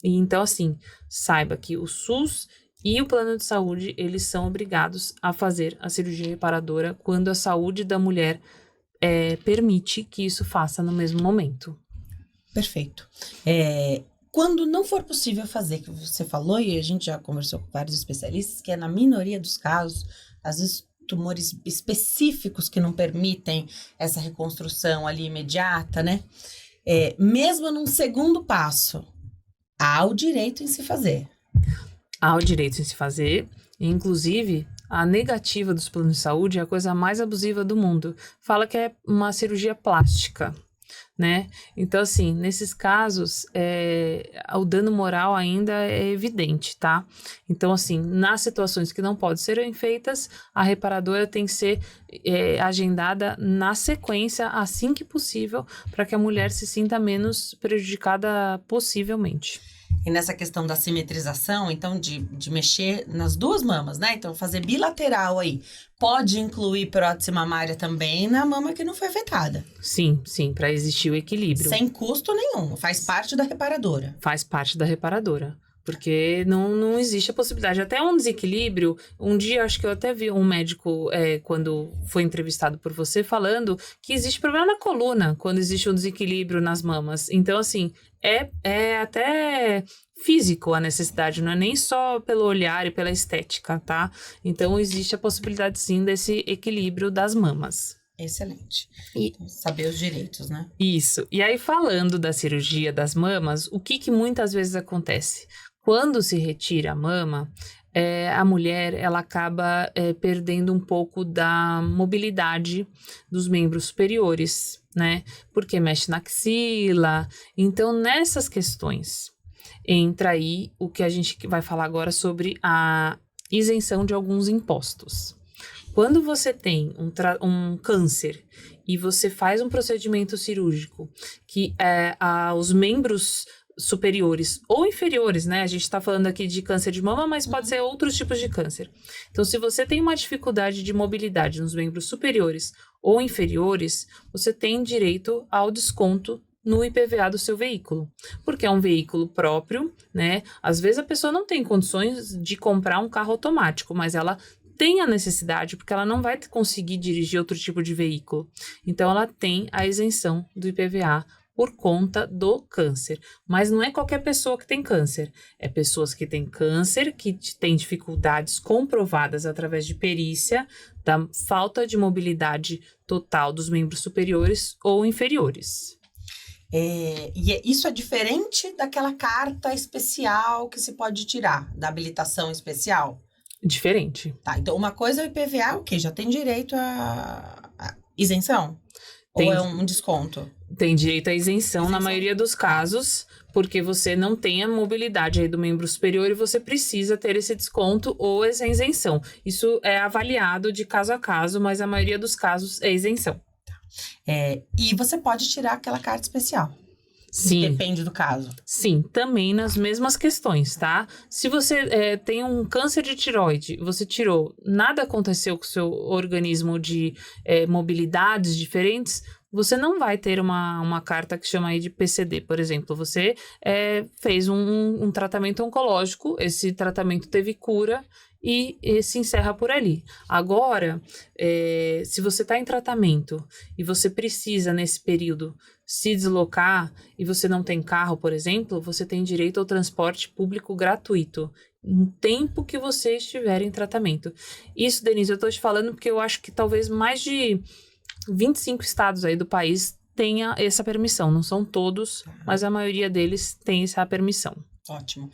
E então, assim, saiba que o SUS e o plano de saúde, eles são obrigados a fazer a cirurgia reparadora quando a saúde da mulher permite que isso faça no mesmo momento. Perfeito. Quando não for possível fazer, que você falou, e a gente já conversou com vários especialistas, que é na minoria dos casos, às vezes tumores específicos que não permitem essa reconstrução ali imediata, né? Mesmo num segundo passo, há o direito em se fazer. Há o direito em se fazer, inclusive a negativa dos planos de saúde é a coisa mais abusiva do mundo. Fala que é uma cirurgia plástica, né? Então, assim, nesses casos, o dano moral ainda é evidente, tá? Então, assim, nas situações que não podem ser feitas, a reparadora tem que ser agendada na sequência, assim que possível, para que a mulher se sinta menos prejudicada possivelmente. E nessa questão da simetrização, então, de mexer nas duas mamas, né? Então, fazer bilateral aí. Pode incluir prótese mamária também na mama que não foi afetada. Sim, para existir o equilíbrio. Sem custo nenhum. Faz parte da reparadora. Faz parte da reparadora. Porque não existe a possibilidade. Até um desequilíbrio. Um dia, acho que eu até vi um médico, quando foi entrevistado por você, falando que existe problema na coluna quando existe um desequilíbrio nas mamas. Então, assim, é até físico a necessidade, não é nem só pelo olhar e pela estética, tá? Então, existe a possibilidade, sim, desse equilíbrio das mamas. Excelente. Então, saber os direitos, né? Isso. E aí, falando da cirurgia das mamas, o que muitas vezes acontece? Quando se retira a mama, a mulher ela acaba perdendo um pouco da mobilidade dos membros superiores, né? Porque mexe na axila. Então, nessas questões, entra aí o que a gente vai falar agora sobre a isenção de alguns impostos. Quando você tem um câncer e você faz um procedimento cirúrgico que os membros superiores ou inferiores, né? A gente está falando aqui de câncer de mama, mas pode ser outros tipos de câncer. Então, se você tem uma dificuldade de mobilidade nos membros superiores ou inferiores, você tem direito ao desconto no IPVA do seu veículo, porque é um veículo próprio, né? Às vezes a pessoa não tem condições de comprar um carro automático, mas ela tem a necessidade, porque ela não vai conseguir dirigir outro tipo de veículo. Então, ela tem a isenção do IPVA por conta do câncer. Mas não é qualquer pessoa que tem câncer. É pessoas que têm câncer, que têm dificuldades comprovadas através de perícia, da falta de mobilidade total dos membros superiores ou inferiores. Isso é diferente daquela carta especial que se pode tirar, da habilitação especial? Diferente. Tá, então uma coisa é o IPVA, ok, já tem direito a isenção? Ou é um desconto? Tem direito à isenção na maioria dos casos, porque você não tem a mobilidade aí do membro superior e você precisa ter esse desconto ou essa isenção. Isso é avaliado de caso a caso, mas a maioria dos casos é isenção. E você pode tirar aquela carta especial? Sim. Depende do caso. Sim, também nas mesmas questões, tá? Se você tem um câncer de tireoide, você tirou, nada aconteceu com o seu organismo de mobilidades diferentes, você não vai ter uma carta que chama aí de PCD, por exemplo. Você fez um tratamento oncológico, esse tratamento teve cura e se encerra por ali. Agora, se você está em tratamento e você precisa, nesse período, se deslocar e você não tem carro, por exemplo, você tem direito ao transporte público gratuito no tempo que você estiver em tratamento. Isso, Denise, eu estou te falando porque eu acho que talvez mais de 25 estados aí do país tenha essa permissão. Não são todos, mas a maioria deles tem essa permissão. Ótimo.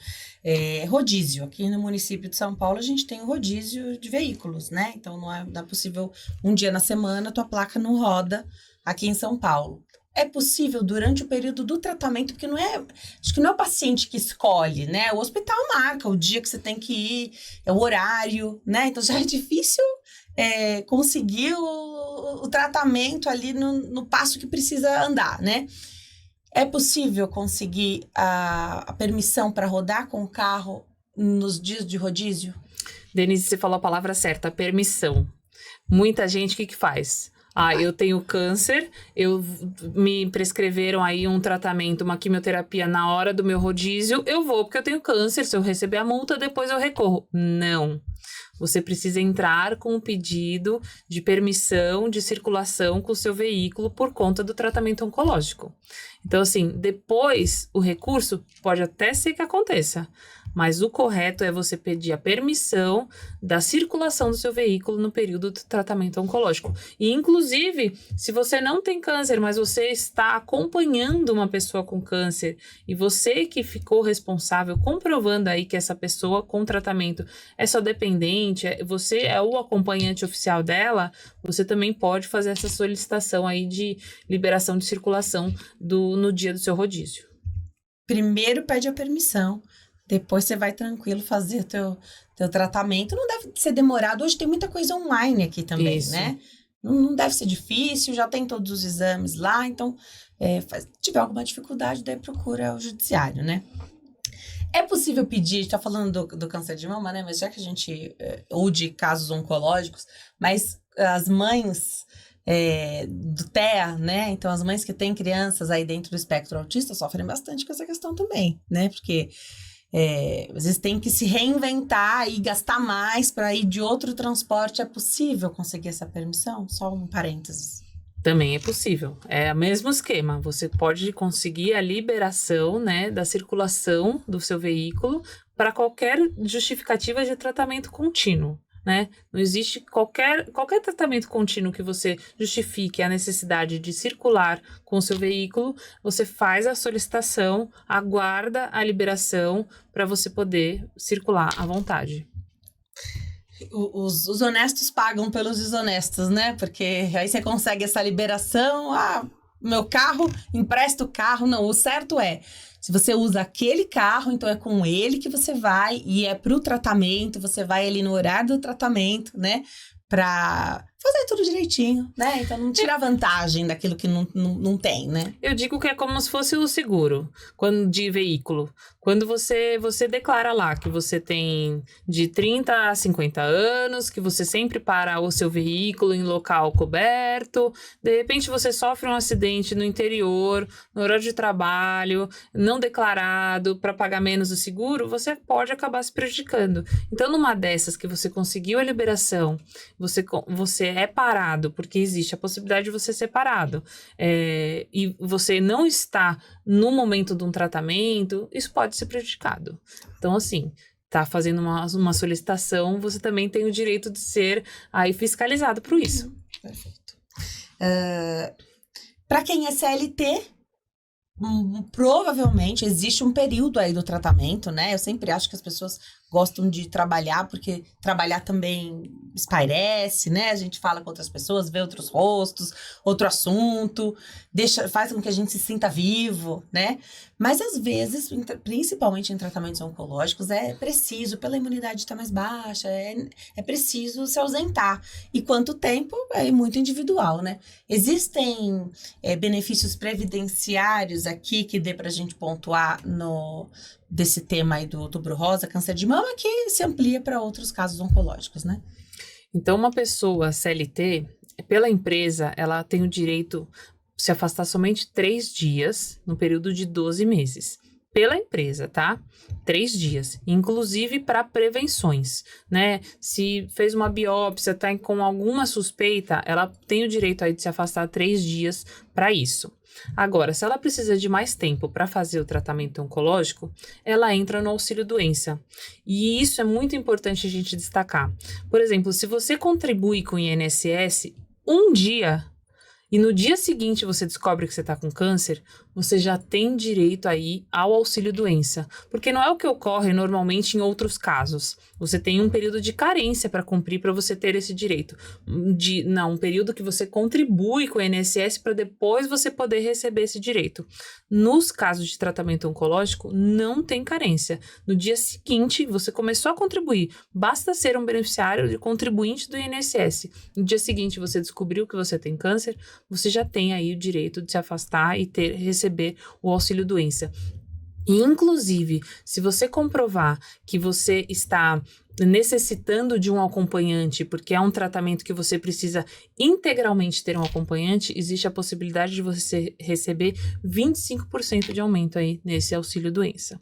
Rodízio. Aqui no município de São Paulo, a gente tem o rodízio de veículos, né? Então, não é possível um dia na semana, tua placa não roda aqui em São Paulo. é possível durante o período do tratamento, porque acho que não é o paciente que escolhe, né? O hospital marca o dia que você tem que ir, é o horário, né? Então já é difícil conseguir o tratamento ali no passo que precisa andar, né? É possível conseguir a permissão para rodar com o carro nos dias de rodízio? Denise, você falou a palavra certa, permissão. Muita gente, o que faz? Eu tenho câncer, me prescreveram aí um tratamento, uma quimioterapia na hora do meu rodízio, eu vou porque eu tenho câncer, se eu receber a multa, depois eu recorro. Não. Você precisa entrar com um pedido de permissão de circulação com o seu veículo por conta do tratamento oncológico. Então, assim, depois o recurso pode até ser que aconteça, mas o correto é você pedir a permissão da circulação do seu veículo no período do tratamento oncológico. E, inclusive, se você não tem câncer, mas você está acompanhando uma pessoa com câncer e você que ficou responsável, comprovando aí que essa pessoa com tratamento é só dependente, você é o acompanhante oficial dela, você também pode fazer essa solicitação aí de liberação de circulação no dia do seu rodízio. Primeiro pede a permissão. Depois você vai tranquilo fazer o teu tratamento. Não deve ser demorado. Hoje tem muita coisa online aqui também, Isso. né? Não deve ser difícil, já tem todos os exames lá. Então, se tiver alguma dificuldade, daí procura o judiciário, né? É possível pedir, a gente tá falando do câncer de mama, né? Mas já que a gente... ou de casos oncológicos, mas as mães... do TEA, né? Então, as mães que têm crianças aí dentro do espectro autista sofrem bastante com essa questão também, né? Porque... às vezes tem que se reinventar e gastar mais para ir de outro transporte. É possível conseguir essa permissão? Só um parênteses. Também é possível. É o mesmo esquema. Você pode conseguir a liberação, né, da circulação do seu veículo para qualquer justificativa de tratamento contínuo. Né? Não existe qualquer tratamento contínuo que você justifique a necessidade de circular com o seu veículo, você faz a solicitação, aguarda a liberação para você poder circular à vontade. Os honestos pagam pelos desonestos, né? Porque aí você consegue essa liberação, meu carro, empresta o carro. Não, o certo se você usa aquele carro, então é com ele que você vai e é pro tratamento, você vai ali no horário do tratamento, né? Pra fazer tudo direitinho, né? Então não tira vantagem daquilo que não tem, né? Eu digo que é como se fosse o seguro de veículo. Quando você declara lá que você tem de 30 a 50 anos, que você sempre para o seu veículo em local coberto, de repente você sofre um acidente no interior, no horário de trabalho, não declarado, para pagar menos o seguro, você pode acabar se prejudicando. Então, numa dessas que você conseguiu a liberação, você é parado, porque existe a possibilidade de você ser parado, e você não está no momento de um tratamento, isso pode ser prejudicado. Então, assim, tá fazendo uma solicitação, você também tem o direito de ser aí fiscalizado por isso. Perfeito. Para quem é CLT, provavelmente existe um período aí do tratamento, né? Eu sempre acho que as pessoas gostam de trabalhar, porque trabalhar também espairece, né? A gente fala com outras pessoas, vê outros rostos, outro assunto, faz com que a gente se sinta vivo, né? Mas às vezes, principalmente em tratamentos oncológicos, é preciso, pela imunidade estar mais baixa, é preciso se ausentar. E quanto tempo é muito individual, né? Existem benefícios previdenciários aqui que dê pra gente pontuar desse tema aí do Outubro Rosa, câncer de mama, que se amplia para outros casos oncológicos, né? Então, uma pessoa CLT, pela empresa, ela tem o direito de se afastar somente 3 dias, no período de 12 meses. Pela empresa, tá? 3 dias, inclusive para prevenções, né? Se fez uma biópsia, tá com alguma suspeita, ela tem o direito aí de se afastar 3 dias para isso. Agora, se ela precisa de mais tempo para fazer o tratamento oncológico, ela entra no auxílio-doença. E isso é muito importante a gente destacar. Por exemplo, se você contribui com o INSS um dia, e no dia seguinte você descobre que você está com câncer, você já tem direito aí ao auxílio-doença. Porque não é o que ocorre normalmente em outros casos. Você tem um período de carência para cumprir para você ter esse direito. Um período que você contribui com o INSS para depois você poder receber esse direito. Nos casos de tratamento oncológico, não tem carência. No dia seguinte, você começou a contribuir. Basta ser um beneficiário de contribuinte do INSS. No dia seguinte, você descobriu que você tem câncer, você já tem aí o direito de se afastar e receber o auxílio-doença. E, inclusive, se você comprovar que você está necessitando de um acompanhante, porque é um tratamento que você precisa integralmente ter um acompanhante, existe a possibilidade de você receber 25% de aumento aí nesse auxílio-doença.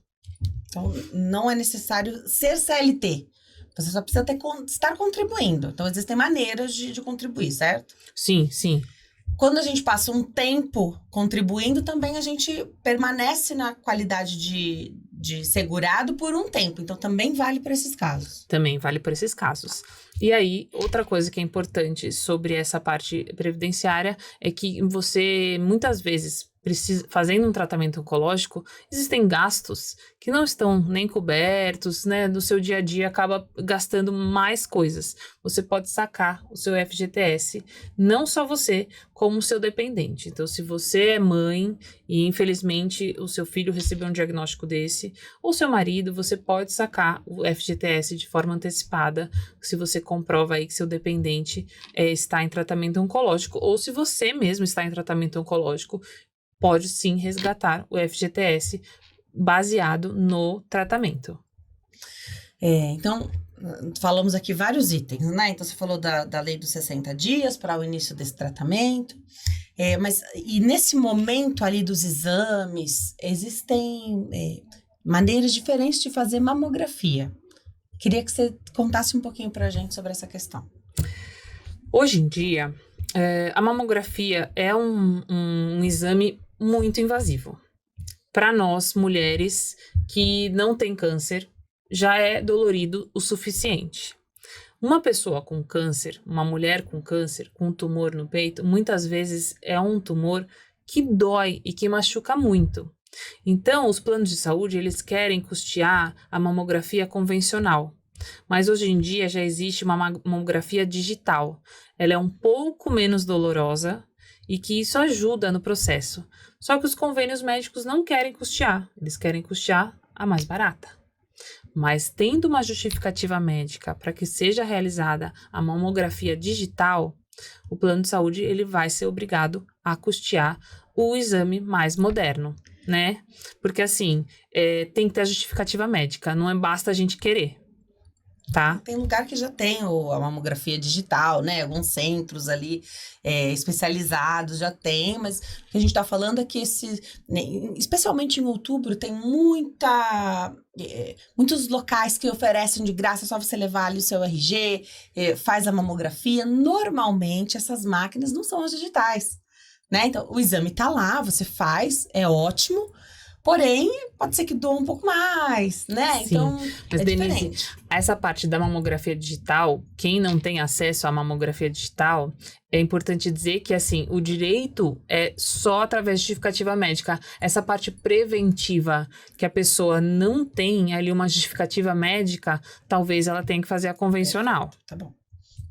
Então, não é necessário ser CLT. Você só precisa estar contribuindo. Então, existem maneiras de contribuir, certo? Sim, sim. Quando a gente passa um tempo contribuindo, também a gente permanece na qualidade de segurado por um tempo. Então, também vale para esses casos. Também vale para esses casos. E aí, outra coisa que é importante sobre essa parte previdenciária é que você, muitas vezes, fazendo um tratamento oncológico, existem gastos que não estão nem cobertos, né? No seu dia a dia acaba gastando mais coisas. Você pode sacar o seu FGTS, não só você, como o seu dependente. Então, se você é mãe e infelizmente o seu filho recebeu um diagnóstico desse, ou seu marido, você pode sacar o FGTS de forma antecipada, se você comprova aí que seu dependente está em tratamento oncológico, ou se você mesmo está em tratamento oncológico, pode sim resgatar o FGTS baseado no tratamento. Então, falamos aqui vários itens, né? Então, você falou da lei dos 60 dias para o início desse tratamento. E nesse momento ali dos exames, existem maneiras diferentes de fazer mamografia. Queria que você contasse um pouquinho para a gente sobre essa questão. Hoje em dia, a mamografia é um exame muito invasivo. Para nós, mulheres que não têm câncer, já é dolorido o suficiente. Uma pessoa com câncer, uma mulher com câncer, com um tumor no peito, muitas vezes é um tumor que dói e que machuca muito. Então, os planos de saúde, eles querem custear a mamografia convencional. Mas hoje em dia já existe uma mamografia digital. Ela é um pouco menos dolorosa e que isso ajuda no processo. Só que os convênios médicos não querem custear, eles querem custear a mais barata. Mas tendo uma justificativa médica para que seja realizada a mamografia digital, o plano de saúde ele vai ser obrigado a custear o exame mais moderno, né? Porque assim, tem que ter a justificativa médica, não basta a gente querer. Tá. Tem lugar que já tem a mamografia digital, né? Alguns centros ali especializados já tem, mas o que a gente está falando é que especialmente em outubro, tem muitos locais que oferecem de graça, é só você levar ali o seu RG, faz a mamografia. Normalmente, essas máquinas não são as digitais, né? Então, o exame tá lá, você faz, é ótimo. Porém, pode ser que doa um pouco mais, né? Sim, então, mas Denise, diferente. Essa parte da mamografia digital, quem não tem acesso à mamografia digital, é importante dizer que, assim, o direito é só através de justificativa médica. Essa parte preventiva, que a pessoa não tem ali uma justificativa médica, talvez ela tenha que fazer a convencional. Tá bom.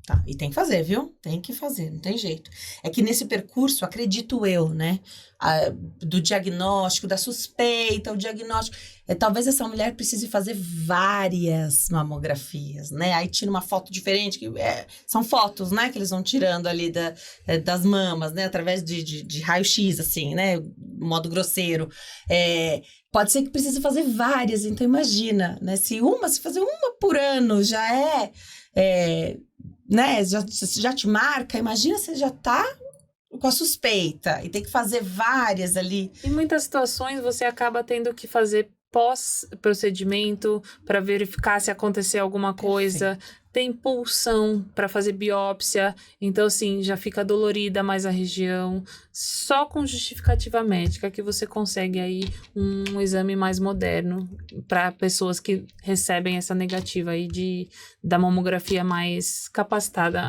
Tá, e tem que fazer, viu? Tem que fazer, não tem jeito. É que nesse percurso, acredito eu, né? Do diagnóstico, da suspeita, o diagnóstico. Talvez essa mulher precise fazer várias mamografias, né? Aí tira uma foto diferente, são fotos, né? Que eles vão tirando ali das mamas, né? Através de raio-x, assim, né? Modo grosseiro. Pode ser que precise fazer várias, então imagina, né? Se fazer uma por ano já né, já te marca, imagina você já tá com a suspeita e tem que fazer várias ali. Em muitas situações você acaba tendo que fazer pós-procedimento para verificar se aconteceu alguma coisa. Perfeito. Tem pulsão para fazer biópsia, então assim, já fica dolorida mais a região. Só com justificativa médica que você consegue aí um exame mais moderno para pessoas que recebem essa negativa aí da mamografia mais capacitada,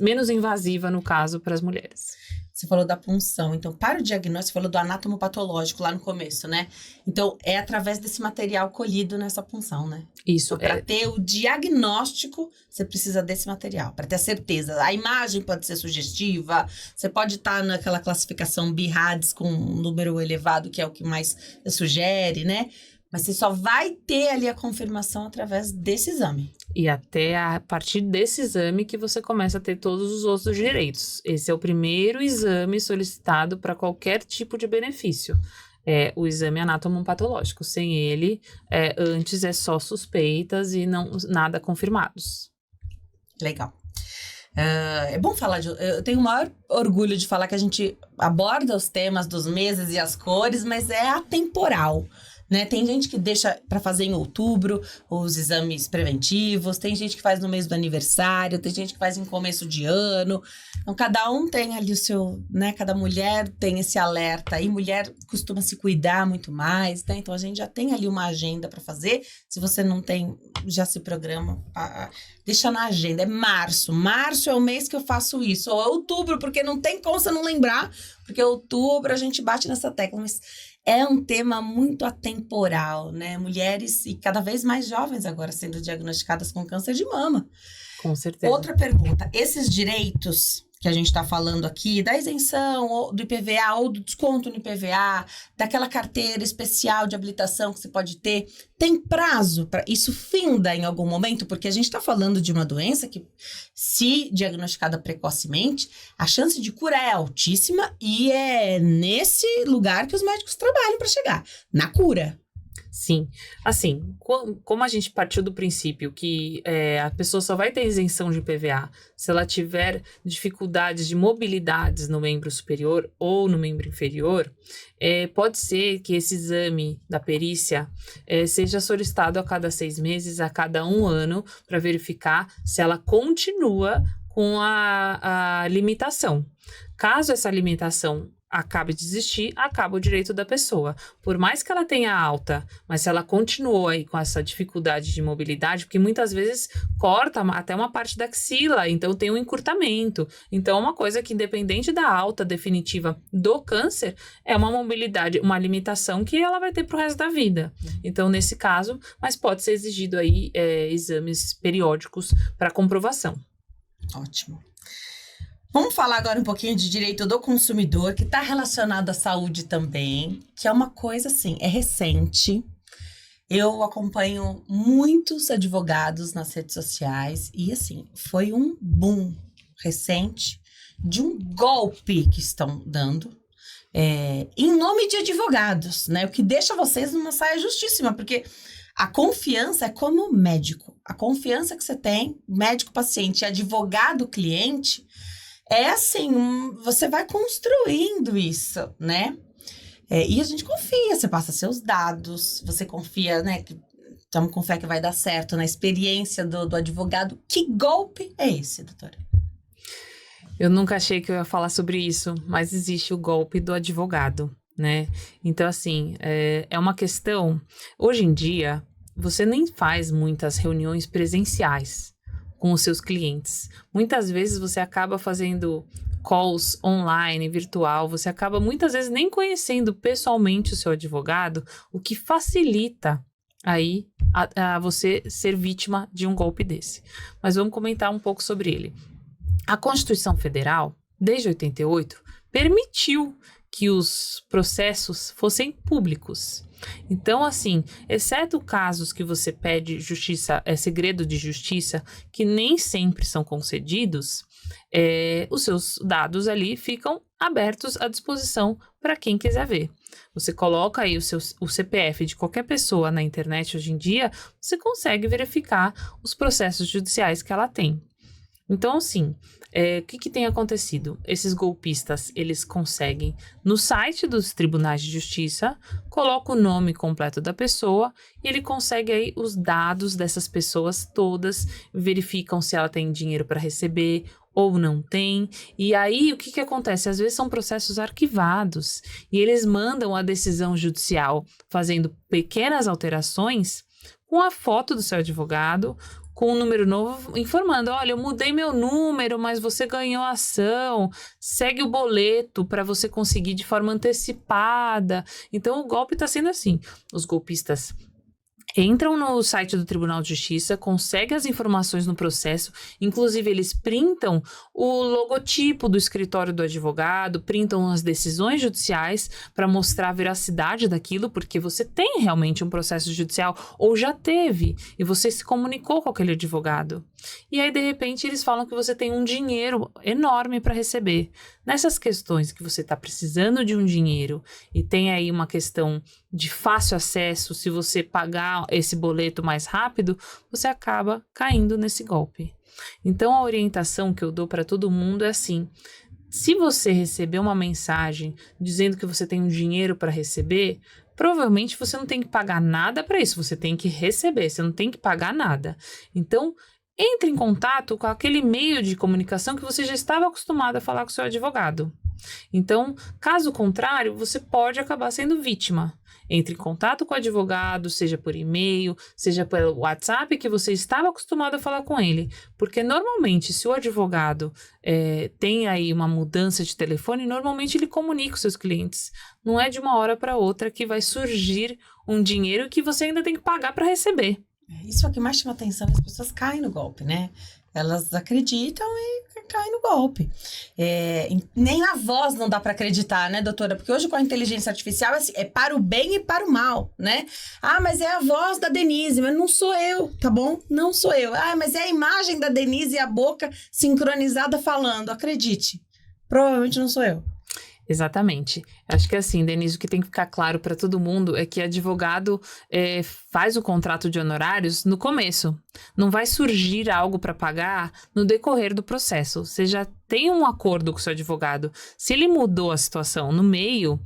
menos invasiva no caso para as mulheres. Você falou da punção. Então, para o diagnóstico, você falou do anátomo-patológico lá no começo, né? Então, é através desse material colhido nessa punção, né? Isso. Então, para ter o diagnóstico, você precisa desse material, para ter a certeza. A imagem pode ser sugestiva, você pode estar naquela classificação BIRADS com um número elevado, que é o que mais sugere, né? Mas você só vai ter ali a confirmação através desse exame. E até a partir desse exame que você começa a ter todos os outros direitos. Esse é o primeiro exame solicitado para qualquer tipo de benefício. É o exame anátomo-patológico. Sem ele, antes é só suspeitas e nada confirmados. Legal. É bom falar eu tenho o maior orgulho de falar que a gente aborda os temas dos meses e as cores, mas é atemporal. Né? Tem gente que deixa para fazer em outubro os exames preventivos, tem gente que faz no mês do aniversário, tem gente que faz em começo de ano. Então, cada um tem ali o seu, né? Cada mulher tem esse alerta. E mulher costuma se cuidar muito mais, né? Então, a gente já tem ali uma agenda para fazer. Se você não tem, já se programa. Deixa na agenda. É março. Março é o mês que eu faço isso. Ou é outubro, porque não tem como você não lembrar. Porque outubro a gente bate nessa tecla, mas... É um tema muito atemporal, né? Mulheres e cada vez mais jovens agora sendo diagnosticadas com câncer de mama. Com certeza. Outra pergunta, esses direitos que a gente está falando aqui, da isenção ou do IPVA ou do desconto no IPVA, daquela carteira especial de habilitação que você pode ter, tem prazo para isso finda em algum momento? Porque a gente está falando de uma doença que, se diagnosticada precocemente, a chance de cura é altíssima e é nesse lugar que os médicos trabalham para chegar, na cura. Sim, assim, como a gente partiu do princípio que a pessoa só vai ter isenção de IPVA se ela tiver dificuldades de mobilidades no membro superior ou no membro inferior, pode ser que esse exame da perícia seja solicitado a cada 6 meses, a cada 1 ano, para verificar se ela continua com a limitação. Caso essa limitação acabe de existir, acaba o direito da pessoa. Por mais que ela tenha alta, mas se ela continuou aí com essa dificuldade de mobilidade, porque muitas vezes corta até uma parte da axila, então tem um encurtamento. Então, uma coisa que, independente da alta definitiva do câncer, é uma mobilidade, uma limitação que ela vai ter pro resto da vida. Então, nesse caso, mas pode ser exigido aí exames periódicos para comprovação. Ótimo. Vamos falar agora um pouquinho de direito do consumidor, que está relacionado à saúde também, que é uma coisa assim, é recente. Eu acompanho muitos advogados nas redes sociais e assim, foi um boom recente de um golpe que estão dando em nome de advogados, né? O que deixa vocês numa saia justíssima, porque a confiança é como médico. A confiança que você tem, médico-paciente e advogado-cliente, é assim, você vai construindo isso, né? E a gente confia, você passa seus dados, você confia, né? Estamos com fé que vai dar certo na experiência do advogado. Que golpe é esse, doutora? Eu nunca achei que eu ia falar sobre isso, mas existe o golpe do advogado, né? Então, assim, é uma questão... Hoje em dia, você nem faz muitas reuniões presenciais com os seus clientes. Muitas vezes você acaba fazendo calls online, virtual, você acaba muitas vezes nem conhecendo pessoalmente o seu advogado, o que facilita aí a você ser vítima de um golpe desse. Mas vamos comentar um pouco sobre ele. A Constituição Federal, desde 88, permitiu que os processos fossem públicos. Então, assim, exceto casos que você pede justiça, segredo de justiça, que nem sempre são concedidos, os seus dados ali ficam abertos à disposição para quem quiser ver. Você coloca aí o CPF de qualquer pessoa na internet hoje em dia, você consegue verificar os processos judiciais que ela tem. Então, assim, o que tem acontecido? Esses golpistas, eles conseguem, no site dos tribunais de justiça, coloca o nome completo da pessoa e ele consegue aí os dados dessas pessoas todas, verificam se ela tem dinheiro para receber ou não tem. E aí, o que acontece? Às vezes são processos arquivados e eles mandam a decisão judicial fazendo pequenas alterações com a foto do seu advogado, com um número novo, informando, olha, eu mudei meu número, mas você ganhou a ação, segue o boleto para você conseguir de forma antecipada. Então, o golpe está sendo assim, os golpistas entram no site do Tribunal de Justiça, conseguem as informações no processo, inclusive eles printam o logotipo do escritório do advogado, printam as decisões judiciais para mostrar a veracidade daquilo, porque você tem realmente um processo judicial, ou já teve, e você se comunicou com aquele advogado. E aí, de repente, eles falam que você tem um dinheiro enorme para receber. Nessas questões que você está precisando de um dinheiro e tem aí uma questão de fácil acesso, se você pagar esse boleto mais rápido, você acaba caindo nesse golpe. Então, a orientação que eu dou para todo mundo é assim: se você receber uma mensagem dizendo que você tem um dinheiro para receber, provavelmente você não tem que pagar nada para isso, você tem que receber, você não tem que pagar nada. Então, entre em contato com aquele meio de comunicação que você já estava acostumado a falar com o seu advogado. Então, caso contrário, você pode acabar sendo vítima. Entre em contato com o advogado, seja por e-mail, seja pelo WhatsApp, que você estava acostumado a falar com ele. Porque normalmente, se o advogado tem aí uma mudança de telefone, normalmente ele comunica com seus clientes. Não é de uma hora para outra que vai surgir um dinheiro que você ainda tem que pagar para receber. Isso é o que mais chama atenção, as pessoas caem no golpe, né? Elas acreditam e caem no golpe. Nem na voz não dá para acreditar, né, doutora? Porque hoje com a inteligência artificial é para o bem e para o mal, né? Ah, mas é a voz da Denise, mas não sou eu, tá bom? Não sou eu. Ah, mas é a imagem da Denise e a boca sincronizada falando. Acredite, provavelmente não sou eu. Exatamente. Acho que assim, Denise, o que tem que ficar claro para todo mundo é que advogado faz o contrato de honorários no começo. Não vai surgir algo para pagar no decorrer do processo. Você já tem um acordo com o seu advogado. Se ele mudou a situação no meio,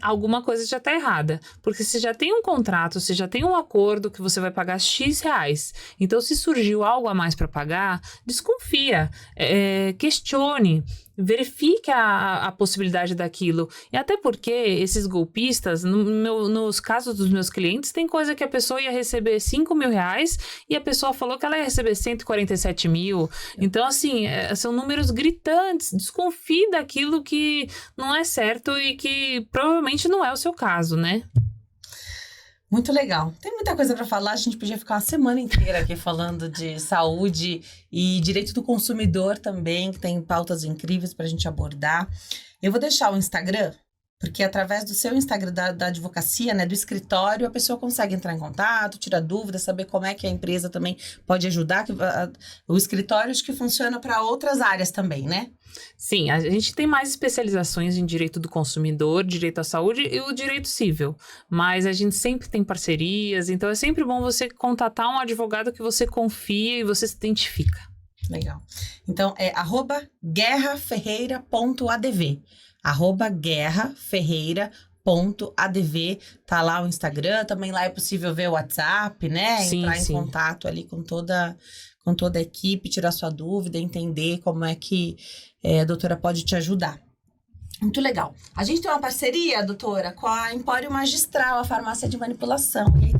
alguma coisa já está errada. Porque você já tem um contrato, você já tem um acordo que você vai pagar X reais. Então, se surgiu algo a mais para pagar, desconfia, questione. Verifique a possibilidade daquilo. E até porque esses golpistas, nos casos dos meus clientes, tem coisa que a pessoa ia receber 5 mil reais e a pessoa falou que ela ia receber 147 mil. Então, assim, são números gritantes. Desconfie daquilo que não é certo e que provavelmente não é o seu caso, né? Muito legal. Tem muita coisa para falar. A gente podia ficar uma semana inteira aqui falando de saúde e direito do consumidor também, que tem pautas incríveis para a gente abordar. Eu vou deixar o Instagram, porque através do seu Instagram da advocacia, né, do escritório, a pessoa consegue entrar em contato, tirar dúvidas, saber como é que a empresa também pode ajudar. O escritório acho que funciona para outras áreas também, né? Sim, a gente tem mais especializações em direito do consumidor, direito à saúde e o direito civil, mas a gente sempre tem parcerias, então é sempre bom você contatar um advogado que você confia e você se identifica. Legal. Então, é @guerraferreira.adv, @guerraferreira.adv, tá lá o Instagram, também lá é possível ver o WhatsApp, né? Sim, entrar em sim. contato ali com toda a equipe, tirar sua dúvida, entender como é que a doutora pode te ajudar. Muito legal. A gente tem uma parceria, doutora, com a Empório Magistral, a farmácia de manipulação. E aí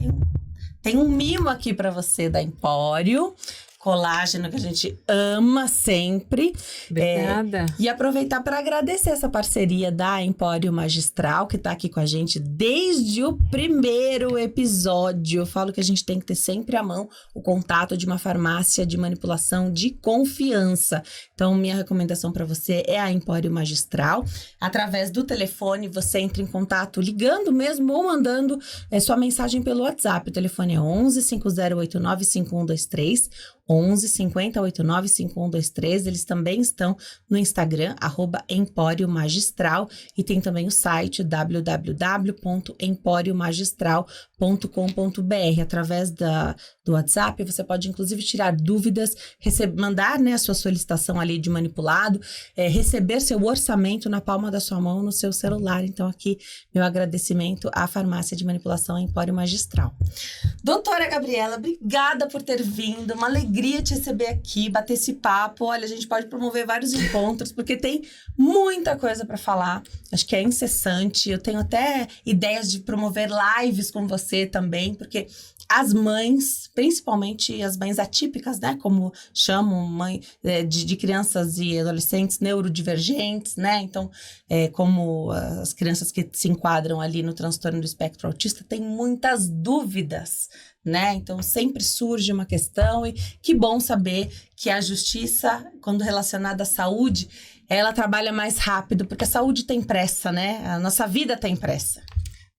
tem um mimo aqui para você da Empório. Colágeno que a gente ama sempre. Obrigada. E aproveitar para agradecer essa parceria da Empório Magistral, que está aqui com a gente desde o primeiro episódio. Eu falo que a gente tem que ter sempre à mão o contato de uma farmácia de manipulação de confiança. Então, minha recomendação para você é a Empório Magistral. Através do telefone, você entra em contato ligando mesmo ou mandando sua mensagem pelo WhatsApp. O telefone é 11 5089 5123. 11 50 89 5123. Eles também estão no Instagram, @Empório Magistral, e tem também o site www.emporiomagistral.com.br. Através do WhatsApp, você pode inclusive tirar dúvidas, mandar, né, a sua solicitação ali de manipulado, receber seu orçamento na palma da sua mão no seu celular. Então, aqui, meu agradecimento à farmácia de manipulação Empório Magistral. Doutora Gabriela, obrigada por ter vindo, uma alegria te receber aqui, bater esse papo. Olha, a gente pode promover vários encontros, porque tem muita coisa para falar. Acho que é incessante. Eu tenho até ideias de promover lives com você também, porque as mães, principalmente as mães atípicas, né? Como chamam, mãe de crianças e adolescentes neurodivergentes, né? Então, como as crianças que se enquadram ali no transtorno do espectro autista têm muitas dúvidas, né? Então, sempre surge uma questão e que bom saber que a justiça, quando relacionada à saúde, ela trabalha mais rápido, porque a saúde tem pressa, né? A nossa vida tem pressa.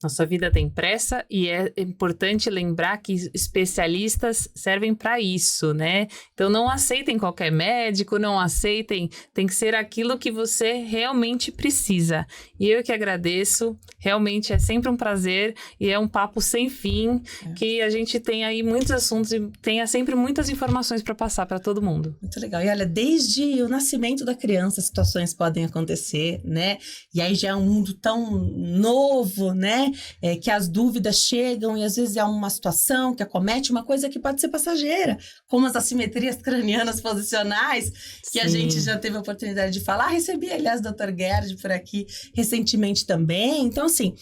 Nossa vida tem pressa e é importante lembrar que especialistas servem para isso, né? Então não aceitem qualquer médico, não aceitem, tem que ser aquilo que você realmente precisa. E eu que agradeço, realmente é sempre um prazer e é um papo sem fim, que a gente tem aí muitos assuntos e tenha sempre muitas informações para passar para todo mundo. Muito legal. E olha, desde o nascimento da criança, situações podem acontecer, né? E aí já é um mundo tão novo, né? Que as dúvidas chegam e às vezes é uma situação que acomete uma coisa que pode ser passageira, como as assimetrias cranianas posicionais, que a gente já teve a oportunidade de falar. Recebi, aliás, o Dr. Gerd por aqui recentemente também. Então, assim,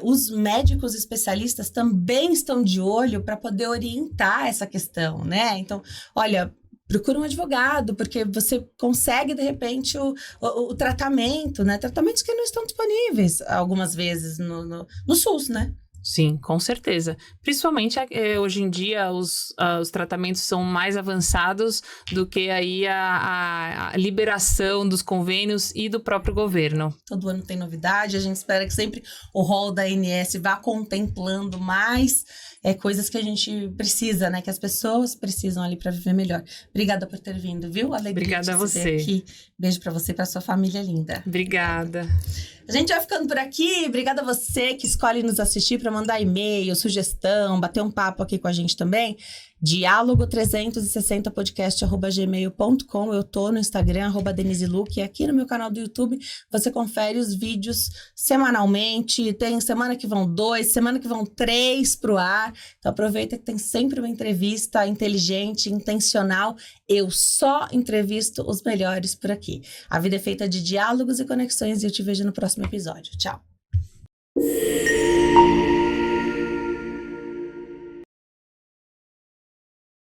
os médicos especialistas também estão de olho para poder orientar essa questão, né? Então, olha, procura um advogado, porque você consegue, de repente, o tratamento, né? Tratamentos que não estão disponíveis, algumas vezes, no SUS, né? Sim, com certeza. Principalmente hoje em dia os tratamentos são mais avançados do que aí a liberação dos convênios e do próprio governo. Todo ano tem novidade, a gente espera que sempre o rol da ANS vá contemplando mais coisas que a gente precisa, né? Que as pessoas precisam ali para viver melhor. Obrigada por ter vindo, viu? Alegria. Obrigada a você. Aqui. Beijo para você e para sua família linda. Obrigada. A gente vai ficando por aqui. Obrigada a você que escolhe nos assistir, para mandar e-mail, sugestão, bater um papo aqui com a gente também. diálogo360podcast@gmail.com. Eu tô no Instagram, @DeniseLuc, e aqui no meu canal do YouTube você confere os vídeos semanalmente. Tem semana que vão 2, semana que vão 3 pro ar. Então aproveita que tem sempre uma entrevista inteligente, intencional. Eu só entrevisto os melhores por aqui. A vida é feita de diálogos e conexões e eu te vejo no próximo episódio. Tchau!